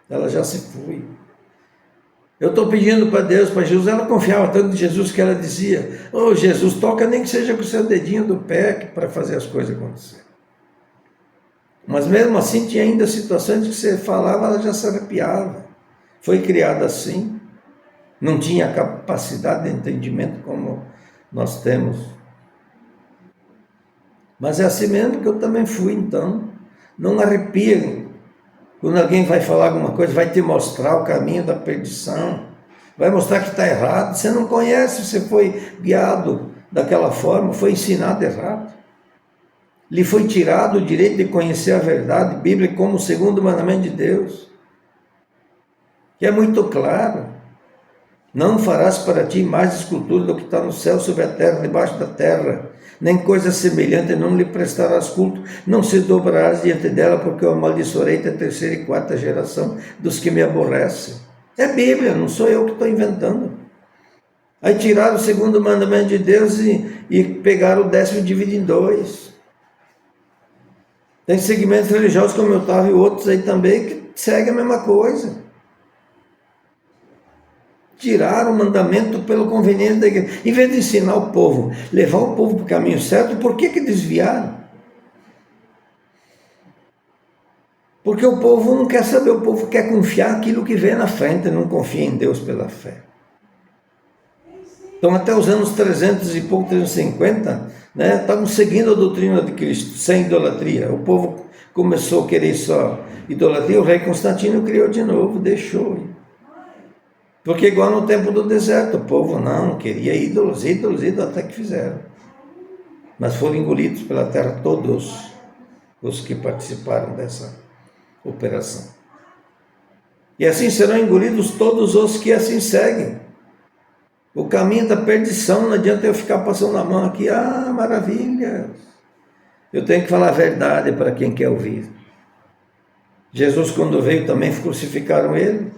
Ela já se foi. Eu estou pedindo para Deus, para Jesus, ela confiava tanto em Jesus que ela dizia, Jesus, toca nem que seja com o seu dedinho do pé para fazer as coisas acontecer. Mas mesmo assim tinha ainda situações que você falava, ela já se arrepiava. Foi criada assim, não tinha capacidade de entendimento como nós temos. Mas é assim mesmo que eu também fui, então. Não arrepiem. Quando alguém vai falar alguma coisa, vai te mostrar o caminho da perdição, vai mostrar que está errado. Você não conhece, você foi guiado daquela forma, foi ensinado errado. Lhe foi tirado o direito de conhecer a verdade bíblica como o segundo mandamento de Deus, que é muito claro. Não farás para ti mais escultura do que está no céu, sobre a terra, debaixo da terra, nem coisa semelhante, não lhe prestarás culto, não se dobrarás diante dela, porque eu amaldiçoarei a 3ª e 4ª geração dos que me aborrecem. É Bíblia, não sou eu que estou inventando. Aí tiraram o segundo mandamento de Deus e pegaram o 10º e dividiram em 2. Tem segmentos religiosos como eu estava e outros aí também que seguem a mesma coisa. Tiraram o mandamento pelo conveniência da igreja. Em vez de ensinar o povo, levar o povo para o caminho certo, por que desviaram? Porque o povo não quer saber, o povo quer confiar naquilo que vem na frente, não confia em Deus pela fé. Então até os anos 300 e pouco, 350, né, estavam seguindo a doutrina de Cristo, sem idolatria. O povo começou a querer só idolatria, o rei Constantino criou de novo, deixou. Porque igual no tempo do deserto, o povo não queria ídolos, até que fizeram. Mas foram engolidos pela terra todos os que participaram dessa operação. E assim serão engolidos todos os que assim seguem. O caminho da perdição, não adianta eu ficar passando a mão aqui, maravilha. Eu tenho que falar a verdade para quem quer ouvir. Jesus, quando veio, também crucificaram ele,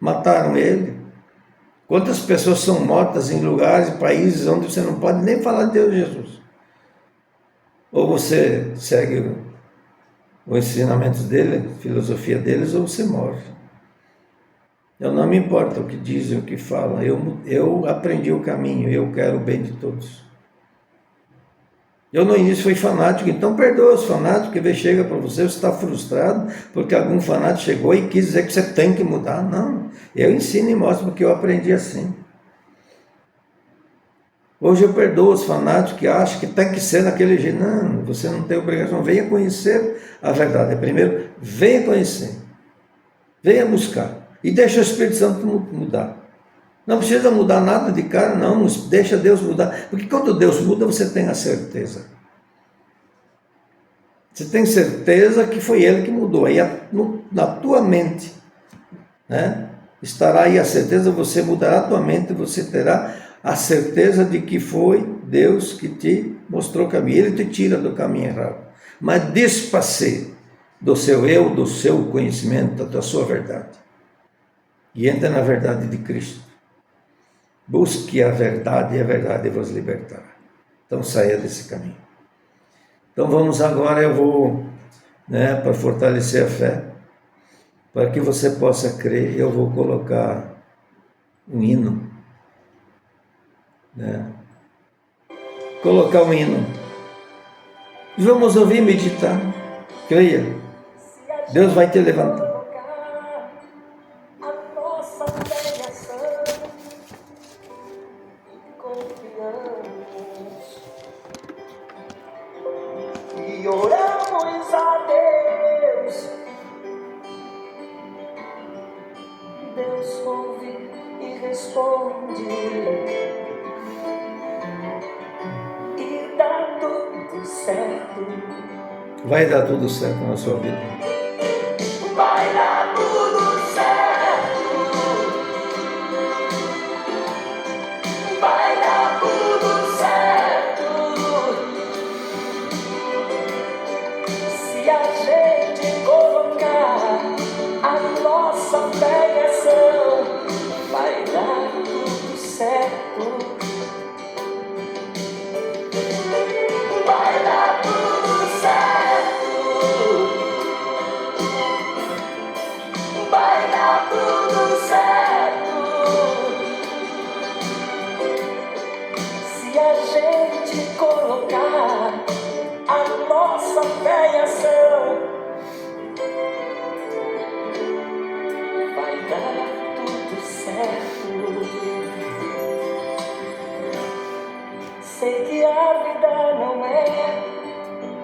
mataram ele. Quantas pessoas são mortas em lugares e países onde você não pode nem falar de Deus Jesus? Ou você segue os ensinamentos dele, a filosofia deles, ou você morre. Eu não me importa o que dizem, o que falam. Eu aprendi o caminho, eu quero o bem de todos. Eu no início fui fanático, então perdoa os fanáticos, que vez chega para você está frustrado, porque algum fanático chegou e quis dizer que você tem que mudar. Não, eu ensino e mostro porque eu aprendi assim. Hoje eu perdoo os fanáticos que acham que tem que ser daquele jeito. Não, você não tem obrigação. Venha conhecer a verdade. Primeiro, venha conhecer. Venha buscar. E deixa o Espírito Santo mudar. Não precisa mudar nada de cara, não. Deixa Deus mudar. Porque quando Deus muda, você tem a certeza. Você tem certeza que foi Ele que mudou. Aí na tua mente, né, estará aí a certeza, você mudará a tua mente, você terá a certeza de que foi Deus que te mostrou o caminho. Ele te tira do caminho errado. Mas despasse do seu eu, do seu conhecimento, da sua verdade. E entra na verdade de Cristo. Busque a verdade e a verdade vos libertará. Então saia desse caminho. Então vamos agora, eu vou, para fortalecer a fé, para que você possa crer, eu vou colocar um hino. Colocar um hino. E vamos ouvir e meditar. Creia. Deus vai te levantar. E oramos a Deus. Deus ouve e responde. E dá tudo certo. Vai dar tudo certo na sua vida. Vai dar tudo certo. Vai dar tudo certo. Se a gente colocar a nossa fé em ação, vai dar tudo certo. Vai dar tudo certo. Vai dar tudo certo. Se a gente colocar a nossa fé em ação, vai dar tudo certo. Sei que a vida não é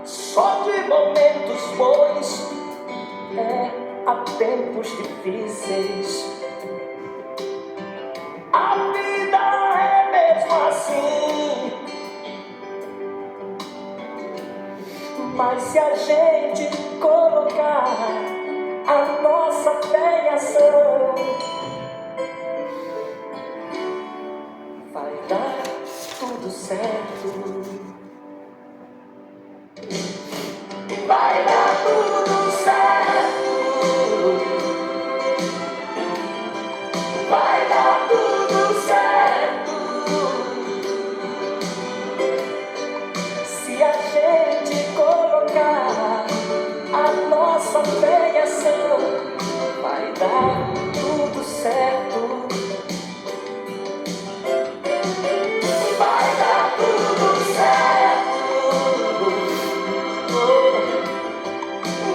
só de momentos bons, há tempos difíceis. A vida é mesmo assim. Mas se a gente colocar a nossa fé em ação, vai dar tudo certo. Vai dar tudo certo. Vai dar tudo certo. Se a gente colocar a nossa fé em ação, vai dar tudo certo. Vai dar tudo certo.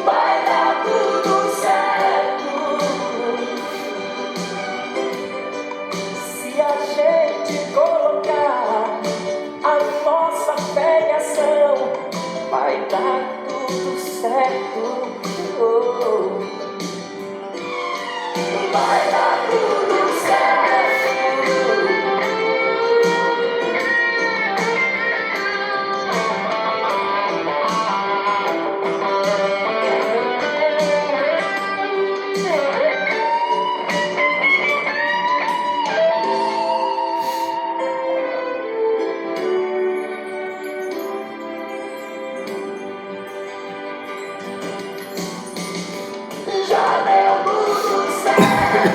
Vai dar tudo certo. Se a gente colocar a nossa fé em ação, vai dar tudo certo. Vai dar tudo certo. Já deu tudo certo.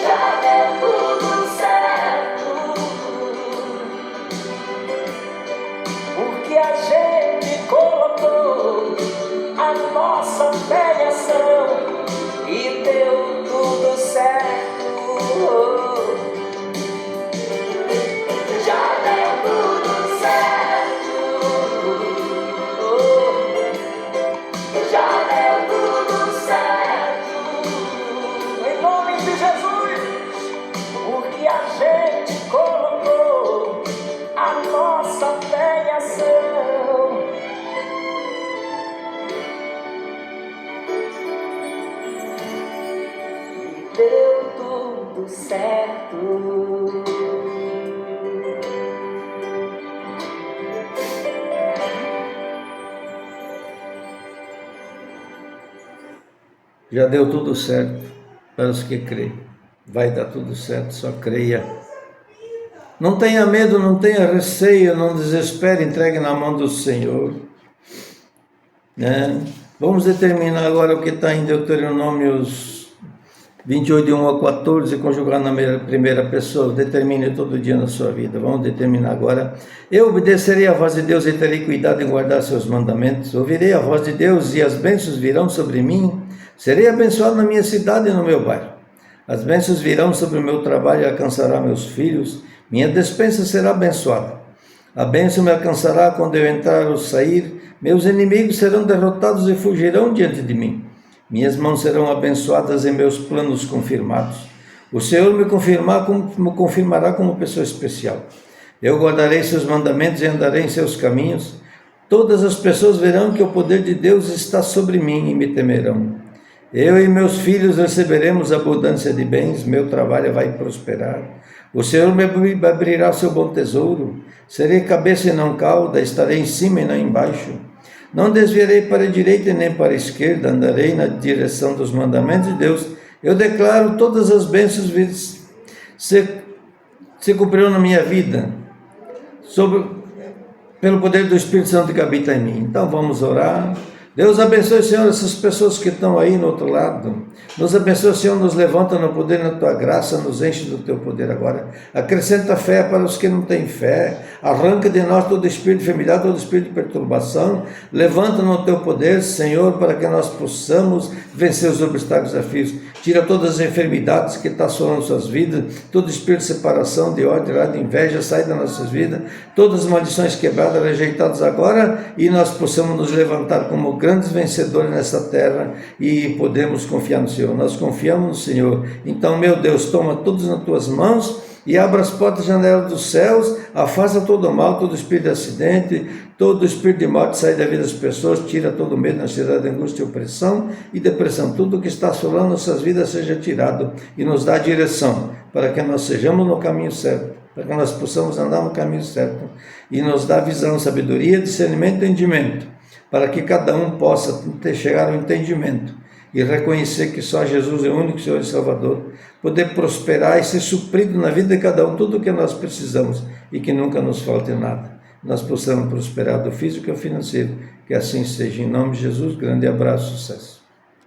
Já deu tudo certo. Porque a gente colocou a nossa fé em ação e deu tudo certo. Já deu tudo certo. Já deu tudo Já deu tudo certo para os que creem. Vai dar tudo certo, só creia. Não tenha medo, não tenha receio, não desespere, entregue na mão do Senhor. Né? Vamos determinar agora o que está em Deuteronômios 28, de 1 a 14, conjugar na primeira pessoa. Determine todo dia na sua vida. Vamos determinar agora. Eu obedecerei à voz de Deus e terei cuidado em guardar seus mandamentos. Ouvirei a voz de Deus e as bênçãos virão sobre mim. Serei abençoado na minha cidade e no meu bairro. As bênçãos virão sobre o meu trabalho e alcançará meus filhos. Minha despensa será abençoada. A bênção me alcançará quando eu entrar ou sair. Meus inimigos serão derrotados e fugirão diante de mim. Minhas mãos serão abençoadas e meus planos confirmados. O Senhor me confirmará como pessoa especial. Eu guardarei seus mandamentos e andarei em seus caminhos. Todas as pessoas verão que o poder de Deus está sobre mim e me temerão. Eu e meus filhos receberemos abundância de bens, meu trabalho vai prosperar. O Senhor me abrirá seu bom tesouro. Serei cabeça e não cauda, estarei em cima e não embaixo. Não desviarei para a direita e nem para a esquerda, andarei na direção dos mandamentos de Deus. Eu declaro todas as bênçãos se cumprirão na minha vida, pelo poder do Espírito Santo que habita em mim. Então vamos orar. Deus abençoe, Senhor, essas pessoas que estão aí no outro lado. Nos abençoe, Senhor, nos levanta no poder, na Tua graça, nos enche do Teu poder agora. Acrescenta fé para os que não têm fé. Arranca de nós todo espírito de enfermidade, todo espírito de perturbação. Levanta no Teu poder, Senhor, para que nós possamos vencer os obstáculos e desafios. Tira todas as enfermidades que estão assolando suas vidas, todo espírito de separação, de ódio, de inveja, sai das nossas vidas. Todas as maldições quebradas, rejeitadas agora, e nós possamos nos levantar como grandes vencedores nessa terra e podemos confiar no Senhor. Nós confiamos no Senhor. Então, meu Deus, toma todos nas tuas mãos e abra as portas e janelas dos céus, afasta todo o mal, todo espírito de acidente, todo espírito de morte, sai da vida das pessoas, tira todo o medo, ansiedade, angústia, opressão e depressão. Tudo que está assolando nossas vidas seja tirado e nos dá direção para que nós sejamos no caminho certo, para que nós possamos andar no caminho certo e nos dá visão, sabedoria, discernimento e entendimento, para que cada um possa chegar ao entendimento e reconhecer que só Jesus é o único Senhor e Salvador, poder prosperar e ser suprido na vida de cada um tudo o que nós precisamos e que nunca nos falte nada. Nós possamos prosperar do físico e financeiro, que assim seja. Em nome de Jesus, grande abraço, sucesso.